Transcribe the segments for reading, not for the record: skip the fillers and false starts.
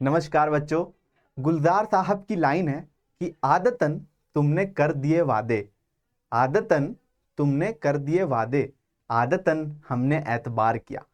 नमस्कार बच्चों। गुलजार साहब की लाइन है कि आदतन तुमने कर दिए वादे, आदतन तुमने कर दिए वादे, आदतन हमने एतबार किया।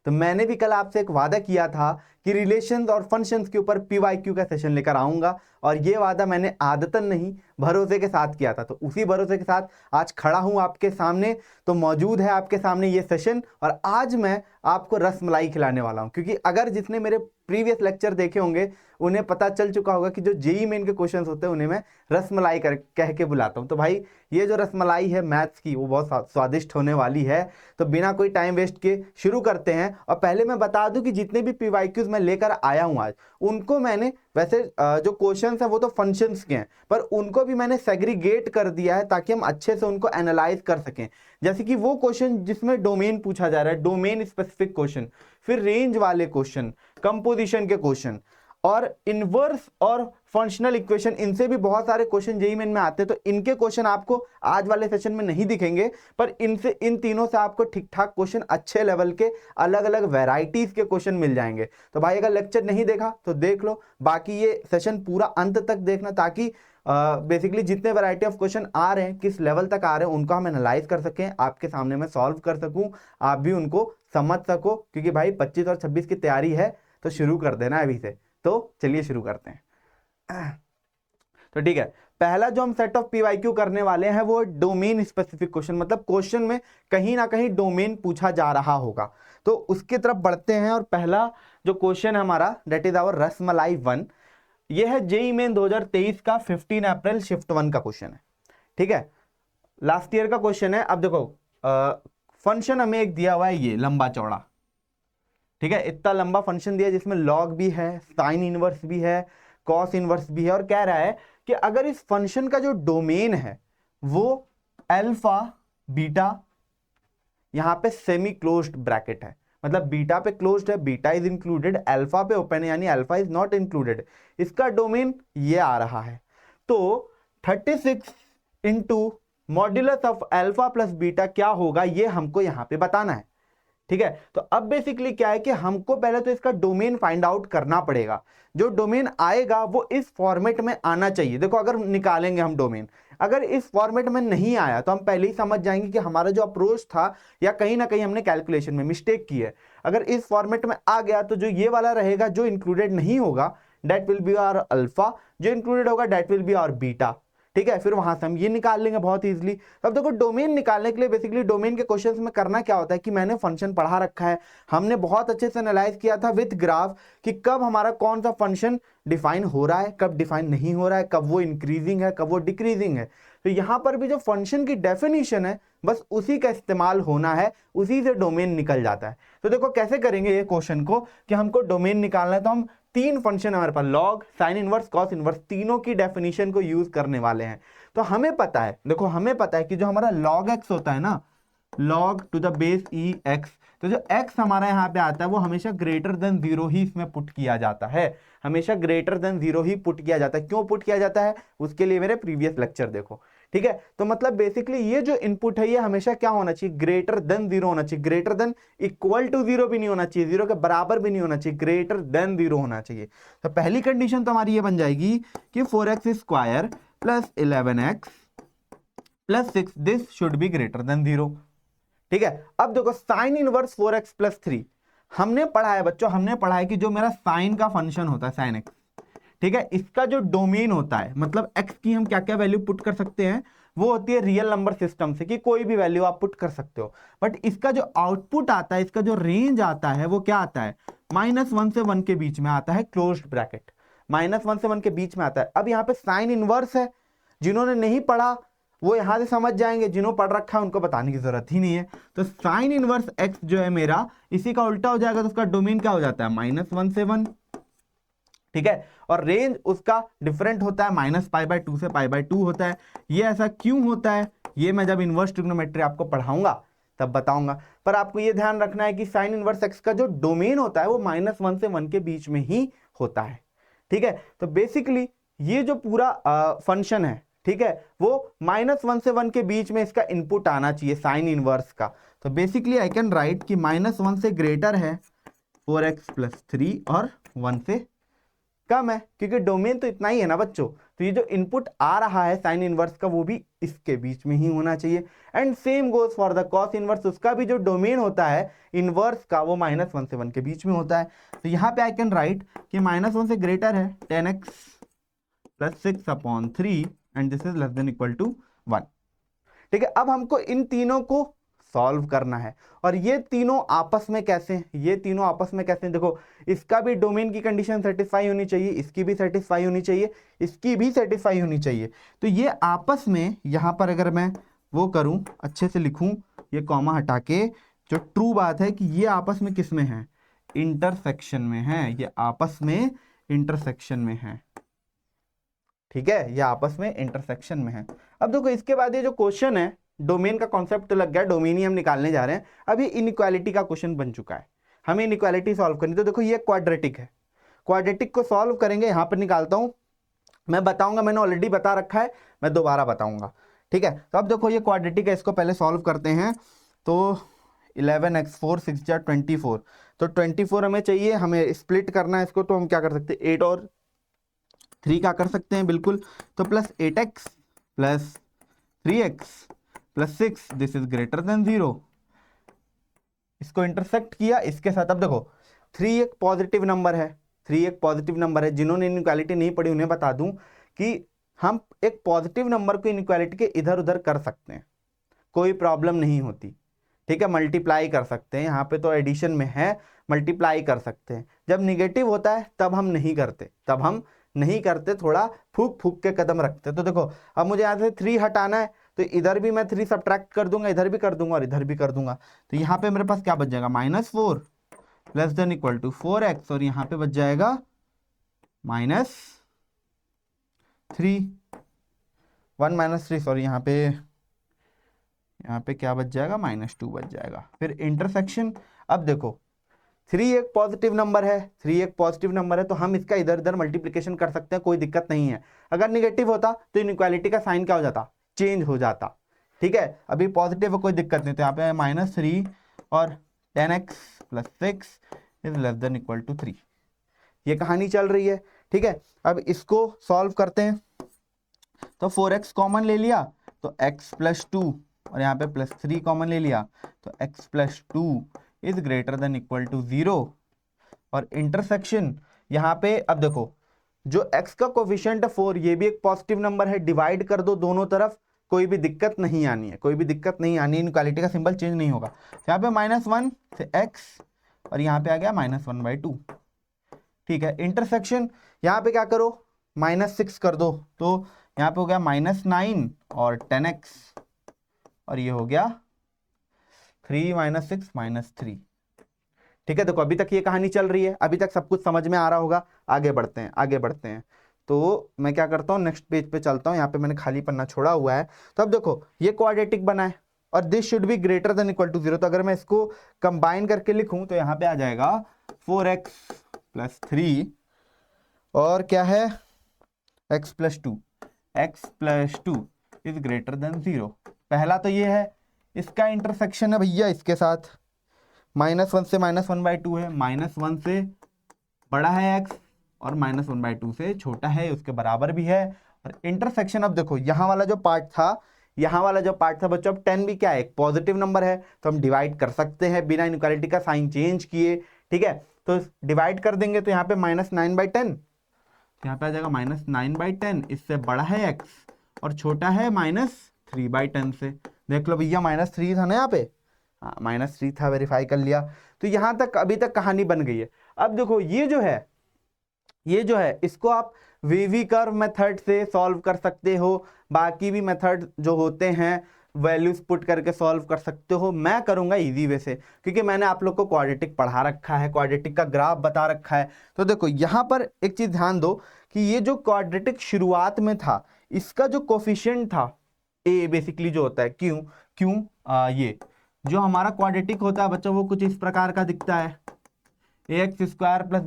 तो मैंने भी कल आपसे एक वादा किया था कि रिलेशंस और फंक्शंस के ऊपर पीवाईक्यू का सेशन लेकर आऊंगा, और ये वादा मैंने आदतन नहीं भरोसे के साथ किया था। तो उसी भरोसे के साथ आज खड़ा हूं आपके सामने। तो मौजूद है आपके सामने ये सेशन, और आज मैं आपको रसमलाई खिलाने वाला हूं। क्योंकि अगर जिसने मेरे प्रीवियस लेक्चर देखे होंगे उन्हें पता चल चुका होगा कि जो जेई मेन के क्वेश्चंस होते हैं उन्हें मैं रसमलाई कर कह के बुलाता हूं। तो भाई ये जो रसमलाई है मैथ्स की वो बहुत स्वादिष्ट होने वाली है। तो बिना कोई टाइम वेस्ट के शुरू करते हैं। और पहले मैं बता दूं कि जितने भी पीवाईक्यूज मैं लेकर आया हूं आज, उनको मैंने वैसे जो क्वेश्चंस हैं वो तो फंक्शंस के हैं, पर उनको भी मैंने सेग्रीगेट कर दिया है ताकि हम अच्छे से उनको एनालाइज कर सकें। जैसे कि वो क्वेश्चन जिसमें डोमेन पूछा जा रहा है, डोमेन स्पेसिफिक क्वेश्चन, फिर रेंज वाले क्वेश्चन, कंपोजिशन के क्वेश्चन, और इनवर्स और फंक्शनल इक्वेशन, इनसे भी बहुत सारे क्वेश्चन जेईई मेन में आते हैं। तो इनके क्वेश्चन आपको आज वाले सेशन में नहीं दिखेंगे, पर इनसे इन तीनों से आपको ठीक ठाक क्वेश्चन, अच्छे लेवल के अलग अलग वैरायटीज के क्वेश्चन मिल जाएंगे। तो भाई अगर लेक्चर नहीं देखा तो देख लो, बाकी ये सेशन पूरा अंत तक देखना, ताकि बेसिकली जितने वैरायटी ऑफ क्वेश्चन आ रहे हैं, किस लेवल तक आ रहे हैं, उनको हम एनालाइज कर सकें, आपके सामने मैं सॉल्व कर सकूं, आप भी उनको समझ सको। क्योंकि भाई 25 और 26 की तैयारी है, तो शुरू कर देना अभी से। तो चलिए शुरू करते हैं। तो ठीक है, पहला जो हम सेट ऑफ पीवाईक्यू करने वाले हैं वो डोमेन स्पेसिफिक क्वेश्चन, मतलब क्वेश्चन में कहीं ना कहीं डोमेन पूछा जा रहा होगा। तो उसकी तरफ बढ़ते हैं, और पहला जो क्वेश्चन है हमारा, दैट इज आवर रसमलाई 1। ये है जेईई मेन 2023 का 15 अप्रैल शिफ्ट 1 का क्वेश्चन है। ठीक है, लास्ट ईयर का क्वेश्चन है। अब देखो, फंक्शन हमें एक दिया हुआ है, ये लंबा चौड़ा, ठीक है, इतना लंबा फंक्शन दिया जिसमें लॉग भी है, साइन इनवर्स भी है, कॉस इनवर्स भी है, और कह रहा है कि अगर इस फंक्शन का जो डोमेन है वो अल्फा बीटा, यहां पे सेमी क्लोज्ड ब्रैकेट है, मतलब बीटा पे क्लोज्ड है, बीटा इज इंक्लूडेड, अल्फा पे ओपन है, यानी अल्फा इज नॉट इंक्लूडेड, इसका डोमेन ये आ रहा है। तो 36 into modulus of alpha plus beta क्या होगा, ये हमको यहां पे बताना है। ठीक है, तो अब बेसिकली क्या है कि हमको पहले तो इसका डोमेन फाइंड आउट करना पड़ेगा। जो डोमेन आएगा वो इस फॉर्मेट में आना चाहिए। देखो, अगर निकालेंगे हम डोमेन, अगर इस फॉर्मेट में नहीं आया तो हम पहले ही समझ जाएंगे कि हमारा जो अप्रोच था या कहीं ना कहीं हमने कैलकुलेशन में मिस्टेक की है। अगर इस फॉर्मेट में आ गया तो जो ये वाला रहेगा, जो इंक्लूडेड नहीं होगा that will be our alpha, जो इंक्लूडेड होगा that will be our beta. ठीक है, फिर वहां से हम ये निकाल लेंगे बहुत इजीली। अब देखो, डोमेन निकालने के लिए बेसिकली डोमेन के क्वेश्चंस में करना क्या होता है कि मैंने फंक्शन पढ़ा रखा है, हमने बहुत अच्छे से एनालाइज किया था विद ग्राफ कि कब हमारा कौन सा फंक्शन डिफाइन हो रहा है, कब डिफाइन नहीं हो रहा है, कब वो इंक्रीजिंग है, कब वो डिक्रीजिंग है। तो यहां पर भी जो फंक्शन की डेफिनेशन है बस उसी का इस्तेमाल होना है, उसी से डोमेन निकल जाता है। तो देखो कैसे करेंगे ये क्वेश्चन को कि हमको डोमेन निकालना है। तो हम तीन फंक्शन हमारे पास, log, sine inverse, cos inverse, तीनों की डेफिनेशन को यूज करने वाले हैं। तो हमें पता है, देखो हमें पता है कि जो हमारा log x होता है ना, log to the base e x, तो जो x हमारा यहाँ पे आता है वो हमेशा ग्रेटर देन 0 ही इसमें पुट किया जाता है, हमेशा ग्रेटर देन 0 ही पुट किया जाता है। क्यों पुट किया जाता है, उसके लिए मेरे प्रीवियस लेक्चर देखो। ठीक है, तो मतलब बेसिकली ये जो इनपुट है ये हमेशा क्या होना चाहिए, ग्रेटर देन 0 होना चाहिए। ग्रेटर देन इक्वल टू 0 भी नहीं होना चाहिए, 0 के बराबर भी नहीं होना चाहिए, ग्रेटर देन 0 होना चाहिए। तो पहली कंडीशन तो हमारी ये बन जाएगी कि 4x square plus 11x plus 6 this should be greater than 0। ठीक है, अब देखो साइन इनवर्स 4x प्लस 3 हमने पढ़ा है बच्चों, हमने पढ़ा है कि जो मेरा साइन का फंक्शन होता है साइन एक्स, ठीक है, इसका जो डोमेन होता है, मतलब x की हम क्या क्या वैल्यू पुट कर सकते हैं, वो होती है रियल नंबर सिस्टम से कि कोई भी वैल्यू आप पुट कर सकते हो। बट इसका जो आउटपुट आता है, इसका जो रेंज आता है वो क्या आता है, -1 से 1 के बीच में आता है, क्लोज्ड ब्रैकेट, -1 से 1 के बीच में आता है। अब यहाँ पे साइन इनवर्स है, जिन्होंने नहीं पढ़ा वो यहां से समझ जाएंगे, जिन्होंने पढ़ रखा है उनको बताने की जरूरत ही नहीं है। तो साइन इनवर्स एक्स जो है मेरा, इसी का उल्टा हो जाएगा, तो उसका डोमेन क्या हो जाता है, -1 से 1। ठीक है, और रेंज उसका डिफरेंट होता है, -π/2 से π/2 होता है। ये ऐसा क्यों होता है, ये मैं जब इनवर्स ट्रिग्नोमेट्री आपको पढ़ाऊंगा तब बताऊंगा। पर आपको ये ध्यान रखना है कि साइन इनवर्स एक्स का जो डोमेन होता है वो -1 से 1 के बीच में ही होता है। ठीक है, तो बेसिकली ये जो पूरा फंक्शन है, ठीक है, वो -1 से 1 के बीच में इसका इनपुट आना चाहिए साइन इनवर्स का। तो बेसिकली आई कैन राइट कि -1 से ग्रेटर है 4x प्लस 3 और 1 से कम है, क्योंकि डोमेन तो इतना ही है ना बच्चों। तो ये जो इनपुट आ रहा है साइन इनवर्स का वो भी इसके बीच में ही होना चाहिए। And same goes for the cos inverse, उसका भी जो डोमेन होता है इनवर्स का वो -1 से 1 के बीच में होता है। तो यहाँ पे आई कैन राइट कि -1 से ग्रेटर है 10x + 6/3 and this is less than equal to 1। ठीक है, अब हमको इन तीनों को सॉल्व करना है। और ये तीनों आपस में कैसे हैं, ये तीनों आपस में कैसे हैं, देखो इसका भी डोमेन की कंडीशन सेटिस्फाई होनी चाहिए, इसकी भी सेटिस्फाई होनी चाहिए, इसकी भी सेटिस्फाई होनी चाहिए। तो ये आपस में, यहां पर अगर मैं वो करूं, अच्छे से लिखूं, ये कॉमा हटा के, जो ट्रू बात है कि ये आपस में किस में है, इंटरसेक्शन में है, ये आपस में इंटरसेक्शन में है। ठीक है, ये आपस में इंटरसेक्शन में है। अब देखो इसके बाद ये जो क्वेश्चन है, डोमेन का कॉन्सेप्ट तो लग गया, डोमेन ही हम निकालने जा रहे हैं। अब ये इनइक्वालिटी का क्वेश्चन बन चुका है, हमें इनइक्वालिटी सॉल्व करनी। तो देखो ये क्वाड्रेटिक है, क्वाड्रेटिक को सॉल्व करेंगे, यहां पर निकालता हूं, मैं बताऊंगा, मैंने ऑलरेडी बता रखा है, मैं दोबारा बताऊंगा। ठीक है, तो अब देखो ये क्वाड्रेटिक है, इसको पहले सॉल्व करते हैं। तो 11x4 6 जा 24, तो 24 हमें चाहिए, हमें स्प्लिट करना है इसको। तो हम क्या कर सकते हैं, 8 और 3 का कर सकते हैं बिल्कुल। तो +8x + 3x + 6 this is greater than 0। इसको इंटरसेक्ट किया इसके साथ। अब देखो 3 एक पॉजिटिव नंबर है, 3 एक पॉजिटिव नंबर है। जिन्होंने इनइक्वालिटी नहीं पढ़ी उन्हें बता दूं कि हम एक पॉजिटिव नंबर को इनइक्वालिटी के इधर उधर कर सकते हैं, कोई प्रॉब्लम नहीं होती। ठीक है, मल्टीप्लाई कर सकते हैं, यहाँ पे तो एडिशन में है, मल्टीप्लाई कर सकते हैं। जब निगेटिव होता है तब हम नहीं करते, तब हम नहीं करते, थोड़ा फूक फूक के कदम रखते। तो देखो अब मुझे यहाँ से 3 हटाना है, तो इधर भी मैं 3 सब्ट्रैक्ट कर दूंगा, इधर भी कर दूंगा और इधर भी कर दूंगा। तो यहाँ पे मेरे पास क्या बच जाएगा, -4 less than equal to 4x, और यहाँ पे बच जाएगा -3, 1 - 3, सॉरी यहाँ पे क्या बच जाएगा, -2 बच जाएगा। फिर इंटरसेक्शन, अब देखो 3 एक पॉजिटिव नंबर है, 3 एक पॉजिटिव नंबर है, तो हम इसका इधर उधर मल्टीप्लिकेशन कर सकते हैं, कोई दिक्कत नहीं है। अगर निगेटिव होता तो इनइक्वालिटी का साइन क्या हो जाता, चेंज हो जाता। ठीक है, अभी पॉजिटिव है, कोई दिक्कत नहीं। तो यहाँ पे -3 और 10x + 6 is less than equal to 3, ये कहानी चल रही है। ठीक है, अब इसको सॉल्व करते हैं। तो 4x कॉमन ले लिया, तो x + 2, और यहाँ पे +3 कॉमन ले लिया, तो x + 2 is greater than equal to 0। और इंटरसेक्शन यहाँ पे, अब देखो जो x का कोफिशिएंट है 4, ये भी एक पॉजिटिव नंबर है, डिवाइड कर दो दोनों तरफ, कोई भी दिक्कत नहीं आनी है, कोई भी दिक्कत नहीं आनी, इनइक्वालिटी का सिंबल चेंज नहीं होगा। यहाँ पे -1 से x, और यहाँ पे आ गया -1/2। ठीक है, इंटरसेक्शन यहाँ पे क्या करो, -6 कर दो, तो यहाँ पे हो गया -9 और 10x, और ये हो गया 3 - 6 - 3। ठीक है, देखो अभी तक ये कहानी चल रही है, अभी तक सब कुछ समझ में आ रहा होगा। आगे बढ़ते हैं, आगे बढ़ते हैं। तो मैं क्या करता हूँ, नेक्स्ट पेज पे चलता हूँ, यहाँ पे मैंने खाली पन्ना छोड़ा हुआ है। तो अब देखो ये क्वाड्रेटिक बना है, और this should be greater than equal to 0। तो अगर मैं इसको कंबाइन करके लिखूं तो यहाँ पे आ जाएगा 4x + 3 और क्या है, x + 2, x + 2 is greater than 0। पहला तो ये है, इसका इंटरसेक्शन है भैया इसके साथ, -1 से -1/2 है, -1 से बड़ा है x और -1/2 से छोटा है, उसके बराबर भी है। और इंटरसेक्शन, अब देखो यहाँ वाला जो पार्ट था, यहाँ वाला जो पार्ट था बच्चों, अब 10 भी क्या है, एक पॉजिटिव नंबर है, तो हम डिवाइड कर सकते हैं बिना इनइक्वालिटी का साइन चेंज किए। ठीक है, तो डिवाइड कर देंगे, तो यहाँ पे -9/10, यहाँ पे आ जाएगा -9/10, इससे बड़ा है x और छोटा है -3/10 से। देख लो भैया -3 था ना यहाँ पे, हाँ -3 था, वेरीफाई कर लिया। तो यहाँ तक अभी तक कहानी बन गई है। अब देखो ये जो है इसको आप वीवी कर्व मेथड से सॉल्व कर सकते हो, बाकी भी मेथड जो होते हैं वैल्यूज पुट करके सॉल्व कर सकते हो। मैं करूंगा इजी वे से, क्योंकि मैंने आप लोग को क्वाड्रेटिक पढ़ा रखा है, क्वाड्रेटिक का ग्राफ बता रखा है। तो देखो यहाँ पर एक चीज ध्यान दो कि ये जो क्वाड्रेटिक शुरुआत में था, इसका जो कोफिशिएंट था ए, बेसिकली जो होता है ये जो हमारा क्वाड्रेटिक होता है बच्चों, वो कुछ इस प्रकार का दिखता है, ax² +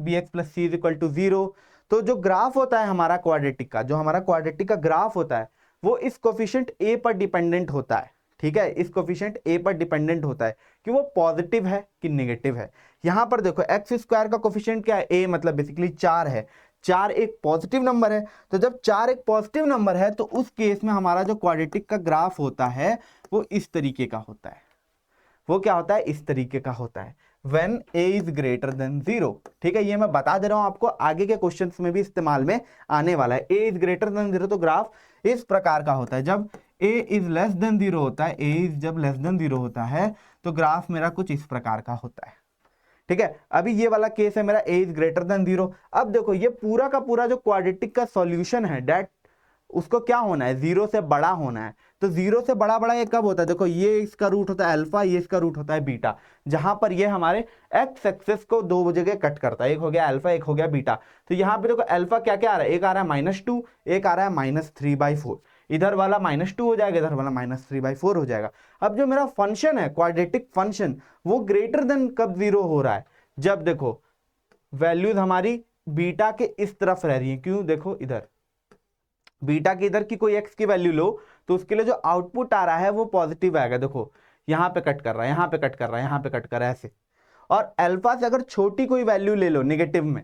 bx + c = 0। तो जो ग्राफ होता है हमारा क्वाड्रेटिक का, जो हमारा क्वाड्रेटिक का ग्राफ होता है, वो इस कोफिशिएंट a पर डिपेंडेंट होता है। ठीक है, इस कोफिशिएंट a पर डिपेंडेंट होता है कि वो पॉजिटिव है कि नेगेटिव है। यहां पर देखो x² का कोफिशिएंट क्या है, a मतलब बेसिकली 4 है, 4 एक पॉजिटिव नंबर है। तो जब 4 एक पॉजिटिव नंबर है तो उस केस में हमारा जो क्वाड्रेटिक का ग्राफ होता है वो इस तरीके का होता है। वो क्या होता है? इस तरीके का होता है, when a is greater than 0। ठीक है, ये मैं बता दे रहा हूं आपको, आगे के क्वेश्चंस में भी इस्तेमाल में आने वाला है। a is greater than 0 तो ग्राफ इस प्रकार का होता है। जब a is less than 0 होता है, a is जब less than 0 होता है तो ग्राफ मेरा कुछ इस प्रकार का होता है। ठीक है, अभी ये वाला केस है मेरा a is greater than 0। अब देखो ये पूरा का पूरा जो क्वाड्रेटिक का सॉल्यूशन है डेट उसको क्या होना है? 0 से बड़ा होना है। तो 0 से बड़ा बड़ा ये कब होता है? देखो ये इसका रूट होता है अल्फा, ये इसका रूट होता है बीटा, जहां पर ये हमारे एक्स एक्सिस को दो जगह कट करता है, एक हो गया अल्फा, एक हो गया बीटा। तो यहाँ पे देखो अल्फा क्या क्या आ रहा है? एक आ रहा है -2, एक आ रहा है -3/4। इधर वाला -2 हो जाएगा, इधर वाला -3/4 हो जाएगा। अब जो मेरा फंक्शन है क्वाड्रेटिक फंक्शन वो ग्रेटर देन कब 0 हो रहा है? जब देखो वैल्यूज हमारी बीटा के इस तरफ रह रही है। क्यों? देखो इधर बीटा की इधर की कोई एक्स की वैल्यू लो तो उसके लिए जो आउटपुट आ रहा है वो पॉजिटिव आएगा। देखो यहां पे कट कर रहा है, यहां पे कट कर रहा है, यहां पे कट कर रहा है, ऐसे। और अल्फा से अगर छोटी कोई वैल्यू ले लो नेगेटिव में,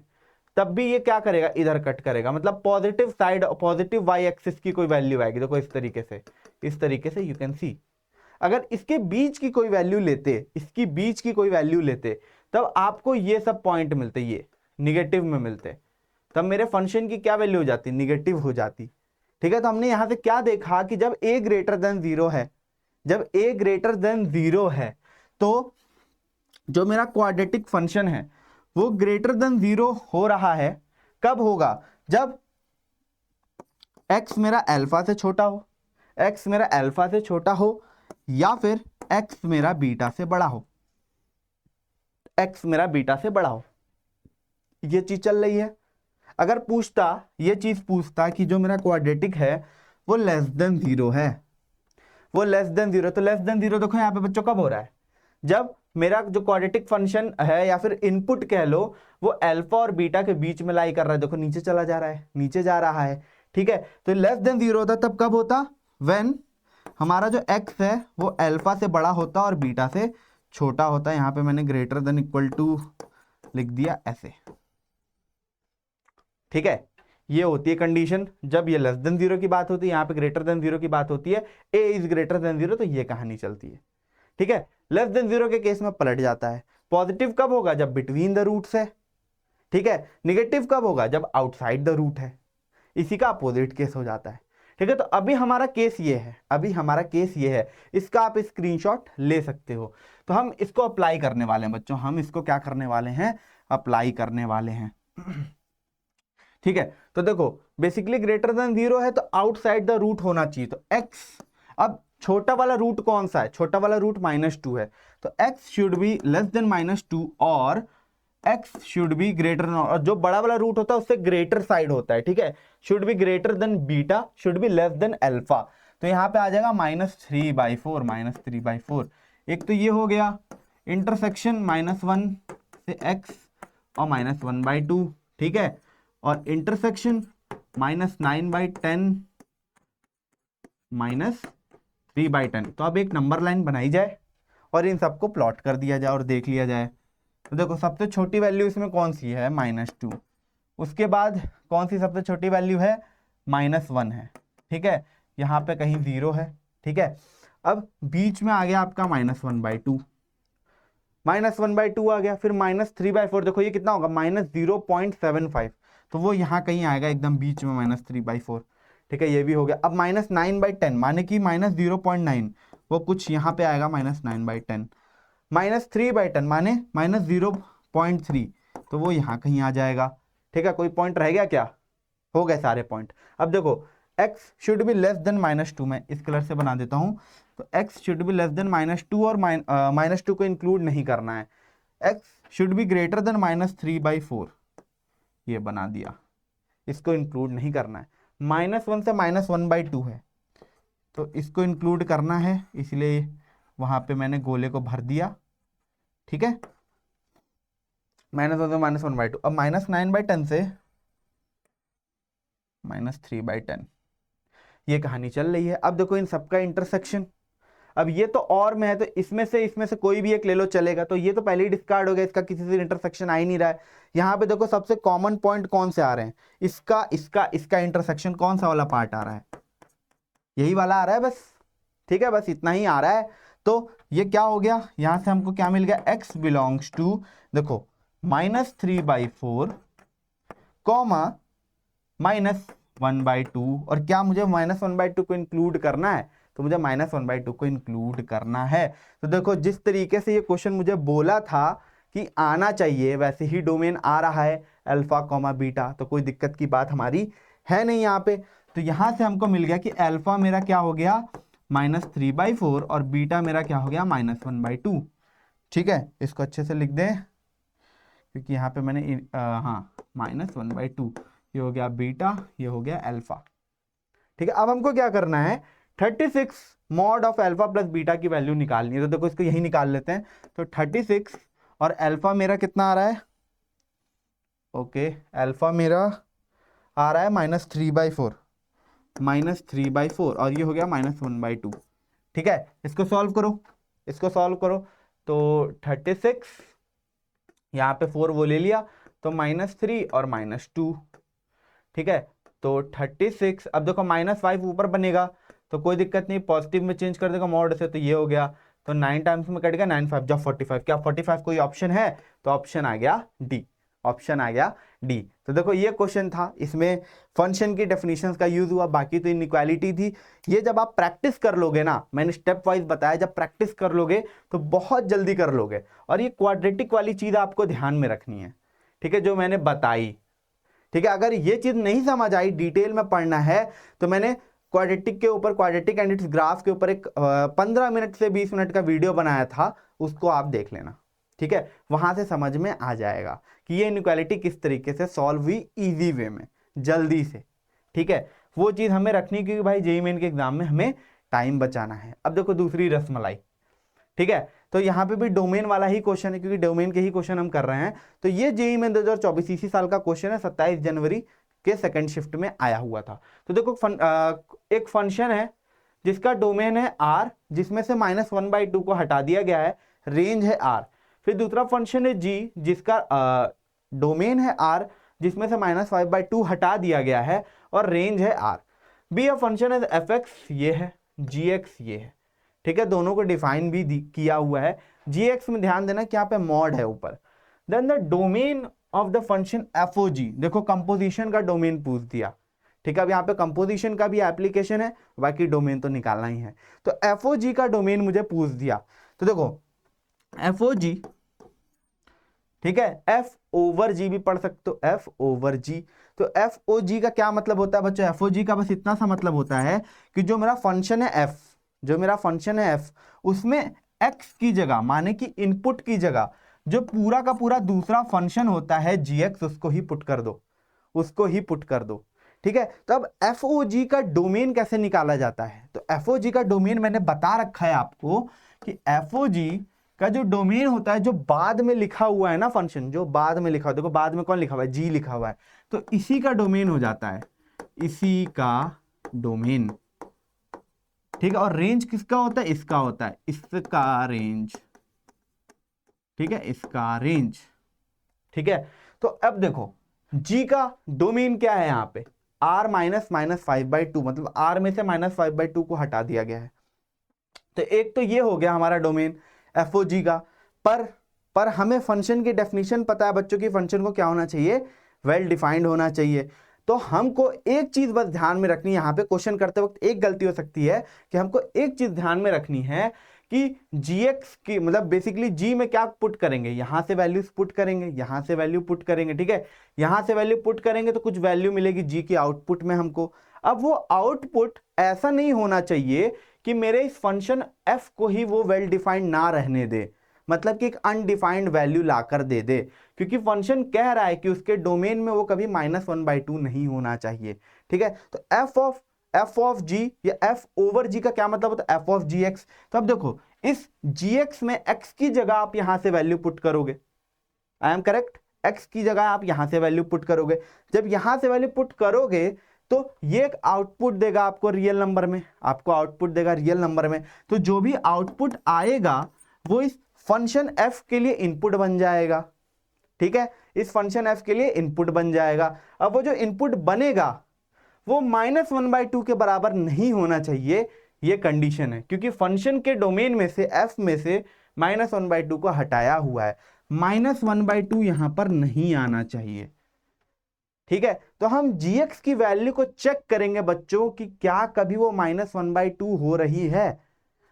तब भी ये क्या करेगा? इधर कट करेगा, मतलब positive side, positive y axis की कोई वैल्यू आएगी। देखो इस तरीके से यू कैन सी। अगर इसके बीच की कोई वैल्यू लेते, इसकी बीच की कोई वैल्यू लेते, तब आपको ये सब पॉइंट मिलते, ये निगेटिव में मिलते, तब मेरे फंक्शन की क्या वैल्यू हो जाती? निगेटिव हो जाती। ठीक है, तो हमने यहां से क्या देखा कि जब a ग्रेटर देन 0 है, जब a ग्रेटर देन 0 है तो जो मेरा क्वाड्रेटिक फंक्शन है वो ग्रेटर देन 0 हो रहा है। कब होगा? जब x मेरा अल्फा से छोटा हो, x मेरा अल्फा से छोटा हो, या फिर x मेरा बीटा से बड़ा हो, x मेरा बीटा से बड़ा हो। ये चीज चल रही है। अगर पूछता, ये चीज पूछता कि जो मेरा क्वाड्रेटिक है वो लेस देन 0 है, वो लेस देन 0, तो लेस देन 0 देखो यहाँ पे बच्चों कब हो रहा है? जब मेरा जो क्वाड्रेटिक फंक्शन है या फिर इनपुट कह लो वो अल्फा और बीटा के बीच में लाई कर रहा है। देखो नीचे चला जा रहा है, नीचे जा रहा है। ठीक है, तो लेस देन 0 होता तब कब होता? व्हेन हमारा जो x है वो अल्फा से बड़ा होता और बीटा से छोटा होता है। यहाँ पे मैंने ग्रेटर देन इक्वल टू लिख दिया ऐसे। ठीक है, ये होती है कंडीशन जब ये लेस देन 0 की बात होती है, यहाँ पे ग्रेटर देन 0 की बात होती है, a इज ग्रेटर देन 0, तो ये कहानी चलती है। ठीक है, लेस देन 0 के केस में पलट जाता है। पॉजिटिव कब होगा? जब बिटवीन द रूट्स है। ठीक है, निगेटिव कब होगा? जब आउटसाइड द रूट है। इसी का अपोजिट केस हो जाता है। ठीक है, तो अभी हमारा केस ये है, अभी हमारा केस ये है, इसका आप स्क्रीनशॉट ले सकते हो। तो हम इसको अप्लाई करने वाले हैं बच्चों, हम इसको क्या करने वाले हैं? अप्लाई करने वाले हैं। ठीक है, तो देखो बेसिकली ग्रेटर देन 0 है तो आउटसाइड द रूट होना चाहिए, तो x, अब छोटा वाला रूट कौन सा है? छोटा वाला रूट -2 है, तो x should be less then -2 और x शुड बी ग्रेटर, और जो बड़ा वाला रूट होता है उससे ग्रेटर साइड होता है। ठीक है, should be greater then beta, should be less then alpha. तो यहाँ पे आ जाएगा -3/4, -3/4। एक तो ये हो गया इंटरसेक्शन -1 से x और -1/2। ठीक है, और इंटरसेक्शन -9/10 -3/10। तो अब एक नंबर लाइन बनाई जाए और इन सबको प्लॉट कर दिया जाए और देख लिया जाए। तो देखो सबसे छोटी वैल्यू इसमें कौन सी है? -2। उसके बाद कौन सी सबसे छोटी वैल्यू है? -1 है। ठीक है, यहाँ पे कहीं 0 है। ठीक है, अब बीच में आ गया आपका -1/2, -1/2 आ गया, फिर -3/4। देखो ये कितना होगा? -0.75, तो वो यहाँ कहीं आएगा एकदम बीच में -3/4। ठीक है, ये भी हो गया। अब -9/10 माने कि -0.9, वो कुछ यहाँ पे आएगा -9/10। -3/10 माने -0.3, तो वो यहाँ कहीं आ जाएगा। ठीक है, कोई पॉइंट रह गया क्या? हो गए सारे पॉइंट। अब देखो x should be less then -2, मैं इस कलर से बना देता हूँ। तो x should be less then -2 और -2 को इंक्लूड नहीं करना है। x should be greater then -3/4, ये बना दिया, इसको इंक्लूड नहीं करना है। -1 से -1/2 है तो इसको इंक्लूड करना है, इसलिए वहां पे मैंने गोले को भर दिया। ठीक है, -1 से -1/2। अब -9/10 से -3/10, ये कहानी चल रही है। अब देखो इन सबका इंटरसेक्शन, अब ये तो और में है, तो इसमें से कोई भी एक ले लो चलेगा, तो ये तो पहले ही डिस्कार्ड हो गया, इसका किसी से इंटरसेक्शन आ ही नहीं रहा है। यहाँ पे देखो सबसे कॉमन पॉइंट कौन से आ रहे हैं, इसका इंटरसेक्शन कौन सा वाला पार्ट आ रहा है, यही वाला आ रहा है बस, ठीक है, बस इतना ही आ रहा है। तो ये क्या हो गया, यहां से हमको क्या मिल गया, x बिलोंग्स टू, देखो -3/4 कॉमा -1/2, और क्या मुझे -1/2 को इंक्लूड करना है, तो मुझे -1/2 को इंक्लूड करना है। तो देखो जिस तरीके से ये क्वेश्चन मुझे बोला था कि आना चाहिए, वैसे ही डोमेन आ रहा है अल्फा कॉमा बीटा, तो कोई दिक्कत की बात हमारी है नहीं यहाँ पे। तो यहां से हमको मिल गया कि अल्फा मेरा क्या हो गया -3/4 और बीटा मेरा क्या हो गया -1/2। ठीक है, इसको अच्छे से लिख दें, क्योंकि यहाँ पे मैंने हाँ -1/2, ये हो गया बीटा, ये हो गया अल्फा। ठीक है, अब हमको क्या करना है, 36 mod of alpha plus beta की वैल्यू निकालनी है। तो देखो इसको यही निकाल लेते हैं। तो 36 और अल्फा मेरा कितना आ रहा है, ओके अल्फा मेरा आ रहा है -3/4 और ये हो गया -1/2। ठीक है, इसको सॉल्व करो, तो 36 यहाँ पे 4 वो ले लिया, तो -3 और -2। ठीक है, तो 36, अब देखो -5 ऊपर बनेगा तो कोई दिक्कत नहीं, पॉजिटिव में चेंज कर देगा मॉड से, तो ये हो गया, तो 9 टाइम्स में कट गया, 9 5 जा 45। क्या 45 कोई ऑप्शन है, तो ऑप्शन आ गया डी, तो देखो ये क्वेश्चन था, इसमें फंक्शन की डेफिनेशंस का यूज हुआ, बाकी तो इनइक्वालिटी थी। ये जब आप प्रैक्टिस कर लोगे ना, मैंने स्टेप वाइज बताया, जब प्रैक्टिस कर लोगे तो बहुत जल्दी कर लोगे। और ये क्वाड्रेटिक वाली चीज आपको ध्यान में रखनी है, ठीक है, जो मैंने बताई। ठीक है, अगर ये चीज नहीं समझ आई, डिटेल में पढ़ना है, तो मैंने क्वाड्रेटिक के ऊपर, क्वाड्रेटिक एंड इट्स ग्राफ के ऊपर एक 15 मिनट से 20 मिनट का वीडियो बनाया था, उसको आप देख लेना। ठीक है, वहां से समझ में आ जाएगा कि ये इनइक्वालिटी किस तरीके से सॉल्व हुई इजी वे में, जल्दी से। ठीक है, वो चीज हमें रखनी, क्योंकि भाई जेईई मेन के एग्जाम में हमें टाइम बचाना है। अब देखो दूसरी रसमलाई, ठीक है, तो यहाँ पे भी डोमेन वाला ही क्वेश्चन है, क्योंकि डोमेन के ही क्वेश्चन हम कर रहे हैं। तो ये जेईई मेन 2024 इसी साल का क्वेश्चन है, 27 जनवरी के सेकंड शिफ्ट में आया हुआ था। तो देखो एक फंक्शन है जिसका डोमेन है R, जिसमें से -1/2 को हटा दिया गया है, रेंज है R। फिर दूसरा फंक्शन है G, जिसका डोमेन है R, जिसमें से -5/2 हटा दिया गया है और रेंज है R। बी फंक्शन है fx, ये है, gx ये है। ठीक है, दोनों को डिफाइन भी किया हुआ है। gx में ध्यान देना कि यहाँ पे मॉड है ऊपर। Then the domain of the function fog, देखो कंपोजिशन का डोमेन पूछ दिया। ठीक है, अब यहाँ पे कंपोजिशन का भी एप्लीकेशन है, बाकी डोमेन तो निकालना ही है। तो fog का डोमेन मुझे पूछ दिया, तो देखो fog, ठीक है, f/g भी पढ़ सकते हो, f/g। तो fog का क्या मतलब होता है बच्चों, fog का बस इतना सा मतलब होता है कि जो मेरा फंक्शन है f, उसमें x की जगह, माने कि इनपुट की जगह जो पूरा का पूरा दूसरा फंक्शन होता है gx, उसको ही पुट कर दो। ठीक है, तो अब fog का डोमेन कैसे निकाला जाता है, तो fog का डोमेन मैंने बता रखा है आपको कि fog का जो डोमेन होता है, जो बाद में लिखा हुआ है ना फंक्शन, जो बाद में लिखा हुआ है, देखो बाद में कौन लिखा हुआ है, g लिखा हुआ है, तो इसी का डोमेन हो जाता है, इसी का डोमेन। ठीक है, और रेंज किसका होता है, इसका होता है, इसका रेंज। ठीक है, इसका रेंज। ठीक है, तो अब देखो g का डोमेन क्या है, यहाँ पे r -5/2, मतलब r में से -5/2 को हटा दिया गया है। तो एक तो ये हो गया हमारा डोमेन fog का, पर हमें फंक्शन की डेफिनेशन पता है बच्चों की, फंक्शन को क्या होना चाहिए, वेल डिफाइंड होना चाहिए। तो हमको एक चीज बस ध्यान में रखनी है, यहाँ पे क्वेश्चन करते वक्त एक गलती हो सकती है कि हमको एक चीज ध्यान में रखनी है कि gx की, मतलब बेसिकली g में क्या पुट करेंगे, यहां से वैल्यूज पुट करेंगे, यहां से वैल्यू पुट करेंगे। ठीक है, यहां से वैल्यू पुट करेंगे तो कुछ वैल्यू मिलेगी g की आउटपुट में हमको। अब वो आउटपुट ऐसा नहीं होना चाहिए कि मेरे इस फंक्शन f को ही वो वेल डिफाइंड ना रहने दे, मतलब कि एक अनडिफाइंड वैल्यू लाकर दे दे, क्योंकि फंक्शन कह रहा है कि उसके डोमेन में वो कभी -1/2 नहीं होना चाहिए। ठीक है, तो f ऑफ g या f/g का क्या मतलब होता है, f ऑफ gx। तो अब देखो इस gx में x की जगह आप यहां से वैल्यू पुट करोगे, आई एम करेक्ट, x की जगह आप यहां से वैल्यू पुट करोगे। जब यहां से वैल्यू पुट करोगे तो ये एक आउटपुट देगा आपको रियल नंबर में, आपको आउटपुट देगा रियल नंबर में। तो जो भी आउटपुट आएगा वो इस फंक्शन एफ के लिए इनपुट बन जाएगा, ठीक है, इस फंक्शन एफ के लिए इनपुट बन जाएगा। अब वो जो इनपुट बनेगा वो -1/2 के बराबर नहीं होना चाहिए, ये कंडीशन है, क्योंकि फंक्शन के डोमेन में से एफ में से -1/2 को हटाया हुआ है, -1/2 यहां पर नहीं आना चाहिए, ठीक है। तो हम gx की वैल्यू को चेक करेंगे बच्चों कि क्या कभी वो -1/2 हो रही है।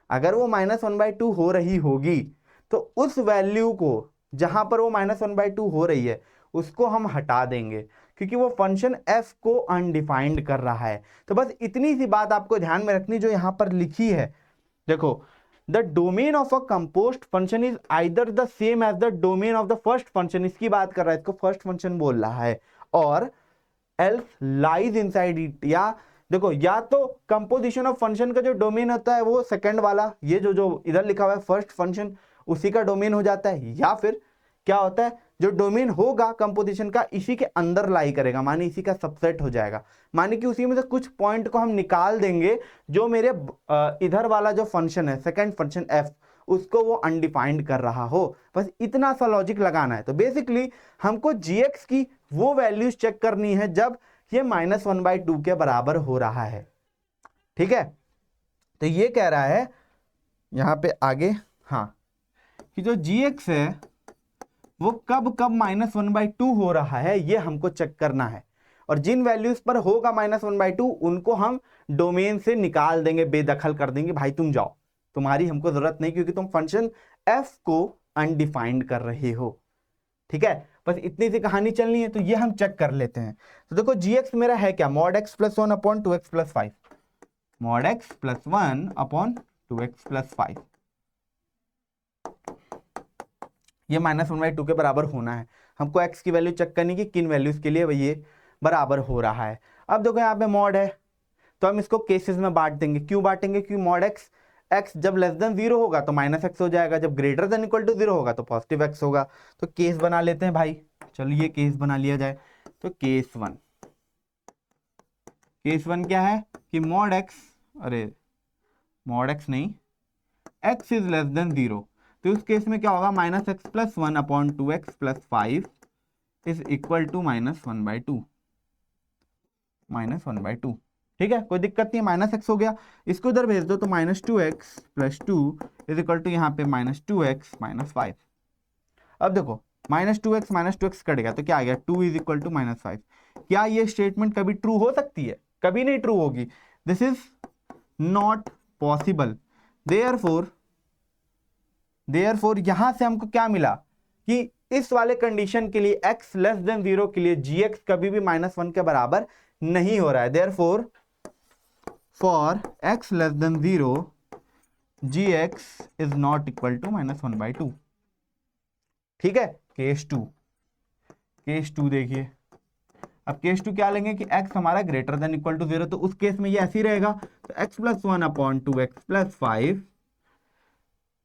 अगर वो -1/2 हो रही होगी तो उस वैल्यू को जहां पर वो -1/2 हो रही है उसको हम हटा देंगे, क्योंकि वो फंक्शन f को अनडिफाइंड कर रहा है। तो बस इतनी सी बात आपको ध्यान में रखनी जो यहां पर लिखी है। देखो, the domain of a composite function is either the same as the domain of the first function, इसकी बात कर रहा है, इसको फर्स्ट फंक्शन बोल रहा है, और एल्स लाइज इनसाइड इट, या देखो या तो कंपोजिशन ऑफ फंक्शन का जो डोमेन होता है वो सेकंड वाला, ये जो इधर लिखा हुआ है फर्स्ट फंक्शन, उसी का डोमेन हो जाता है, या फिर क्या होता है जो डोमेन होगा कंपोजिशन का इसी के अंदर लाई करेगा, माने इसी का सबसेट हो जाएगा, माने कि उसी में से कुछ पॉइंट को हम निकाल देंगे जो मेरे इधर वाला जो फंक्शन है सेकंड फंक्शन एफ उसको वो अनडिफाइंड कर रहा हो। बस इतना सा लॉजिक लगाना है। तो बेसिकली हमको gx की वो वैल्यूज चेक करनी है जब ये -1/2 के बराबर हो रहा है, ठीक है। तो ये कह रहा है यहां पे आगे, हाँ, कि जो gx है वो कब कब -1/2 हो रहा है ये हमको चेक करना है, और जिन वैल्यूज पर होगा -1/2 उनको हम डोमेन से निकाल देंगे, बेदखल कर देंगे, भाई तुम जाओ, तुम्हारी हमको जरूरत नहीं, क्योंकि तुम फंक्शन f को अनडिफाइंड कर रहे हो, ठीक है। बस इतनी सी कहानी चलनी है, तो ये हम चेक कर लेते हैं। तो देखो gx मेरा है क्या, mod x + 1 / 2x + 5, mod x + 1 / 2x + 5, ये -1/2 के बराबर होना है। हमको x की वैल्यू चेक करनी कि किन वैल्यूज के लिए ये बराबर हो रहा है। अब देखो यहाँ पे मॉड है तो हम इसको केसेस में बांट देंगे। क्यों बांटेंगे, क्योंकि मॉड x जब <0 होगा तो -x हो जाएगा, जब > 0 होगा तो +x होगा। तो केस बना लेते हैं भाई, चलिए केस बना लिया जाए। तो केस वन क्या है कि मॉड x नहीं, x इज < 0, तो उस केस में क्या होगा, -x + 1 / 2x + 5 is equal to -1/2, ठीक है, कोई दिक्कत नहीं है, -x हो गया, इसको इधर भेज दो तो -2x + 2 इज इक्वल टू यहाँ पे -2x - 5। अब देखो -2x कट गया तो क्या आ गया, 2 इज इक्वल टू -5। क्या ये स्टेटमेंट कभी ट्रू हो सकती है, कभी नहीं ट्रू होगी, this is not possible. Therefore यहां से हमको क्या मिला कि इस वाले कंडीशन के लिए x < 0 के लिए gx कभी भी -1 के बराबर नहीं हो रहा है। Therefore for x < 0 gx is not equal to -1/2, ठीक है। केस टू देखिए, अब केस 2 क्या लेंगे कि x हमारा > 0, तो उस केस में ये ऐसे ही रहेगा, तो x + 1 / 2x + 5,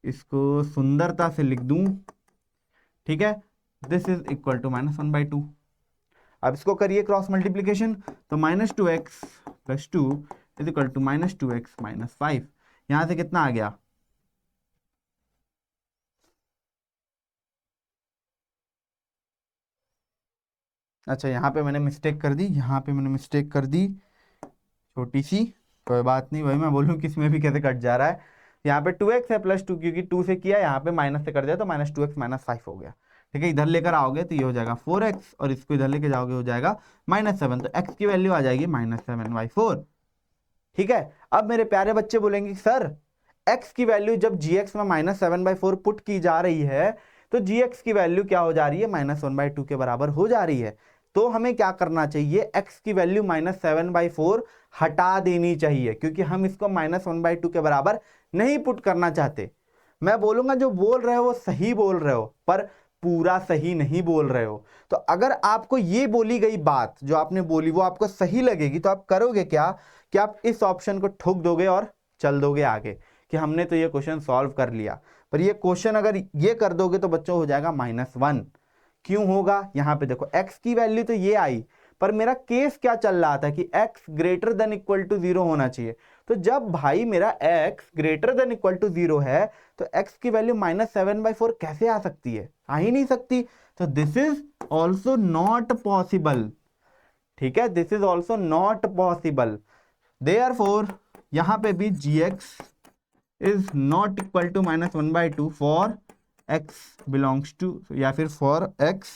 इसको सुंदरता से लिख दूं, ठीक है, दिस इज इक्वल टू -1/2। अब इसको करिए क्रॉस मल्टीप्लीकेशन, तो -2x + 2 is equal to -2x - 5, यहां से कितना आ गया, अच्छा यहाँ पे मैंने मिस्टेक कर दी, छोटी सी, कोई बात नहीं भाई, मैं बोलूँ कि इसमें भी कैसे कट जा रहा है। यहाँ पे 2x है + 2, क्योंकि 2 से किया, यहाँ पे माइनस से कट जाए तो -2x - 5 हो गया, ठीक है। इधर लेकर आओगे तो ये हो जाएगा 4x, और इसको इधर लेके जाओगे हो जाएगा -7, तो x की वैल्यू आ जाएगी -7/4, ठीक है। अब मेरे प्यारे बच्चे बोलेंगे सर x की वैल्यू जब gx में -7/4 पुट की जा रही है तो gx की वैल्यू क्या हो जा रही है, -1/2 के बराबर हो जा रही है। तो हमें क्या करना चाहिए, x की वैल्यू -7/4 हटा देनी चाहिए, क्योंकि हम इसको -1/2 के बराबर नहीं पुट करना चाहते। मैं बोलूंगा जो बोल रहे हो वो सही बोल रहे हो, पर पूरा सही नहीं बोल रहे हो। तो अगर आपको ये बोली गई बात जो आपने बोली वो आपको सही लगेगी तो आप करोगे क्या कि आप इस ऑप्शन को ठोक दोगे और चल दोगे आगे कि हमने तो ये क्वेश्चन सॉल्व कर लिया। पर ये क्वेश्चन अगर ये कर दोगे तो बच्चों हो जाएगा -1। क्यों होगा, यहां पे देखो x की वैल्यू तो ये आई, पर मेरा केस क्या चल रहा था कि x greater than equal to 0 होना चाहिए। तो जब भाई मेरा x greater than equal to 0 है तो x की वैल्यू -7/4 कैसे आ सकती है? आ ही नहीं सकती। तो this is also not possible. ठीक है, this is also not possible. Therefore यहां पे भी gx is not equal to -1/2 for x belongs to, या फिर for x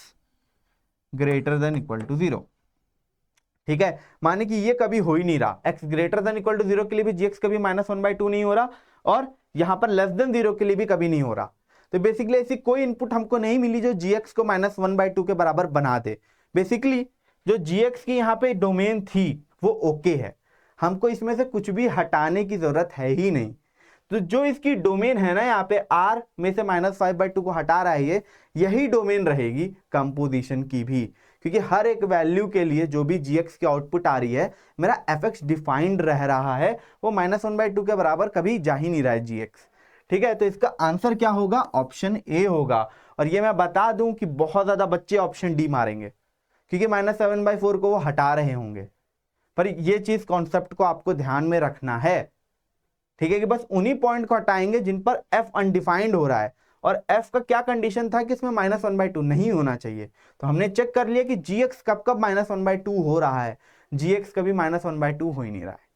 greater than equal to 0। ठीक है, माने कि ये कभी हो ही नहीं रहा। x greater than equal to 0 के लिए भी gx कभी -1/2 नहीं हो रहा, और यहां पर लेस देन 0 के लिए भी कभी नहीं हो रहा। तो बेसिकली ऐसी कोई इनपुट हमको नहीं मिली जो gx को -1/2 के बराबर बना दे। बेसिकली जो gx की यहाँ पे डोमेन थी वो ओके है, हमको इसमें से कुछ भी हटाने की जरूरत है ही नहीं। तो जो इसकी डोमेन है ना, यहाँ पे r में से -5/2 को हटा रहा है, ये यही डोमेन रहेगी कंपोजिशन की भी, क्योंकि हर एक वैल्यू के लिए जो भी gx की आउटपुट आ रही है, मेरा fx डिफाइंड रह रहा है, वो -1/2 के बराबर कभी जा ही नहीं रहा है gx। ठीक है, तो इसका आंसर क्या होगा? ऑप्शन ए होगा। और ये मैं बता दूं कि बहुत ज्यादा बच्चे ऑप्शन डी मारेंगे, क्योंकि -7/4 को वो हटा रहे होंगे। पर ये चीज कॉन्सेप्ट को आपको ध्यान में रखना है। ठीक है, कि बस उन्हीं पॉइंट को हटाएंगे जिन पर f अनडिफाइंड हो रहा है, और f का क्या कंडीशन था कि इसमें -1/2 नहीं होना चाहिए। तो हमने चेक कर लिया कि gx कब कब -1/2 हो रहा है, gx कभी -1/2 हो ही नहीं रहा है।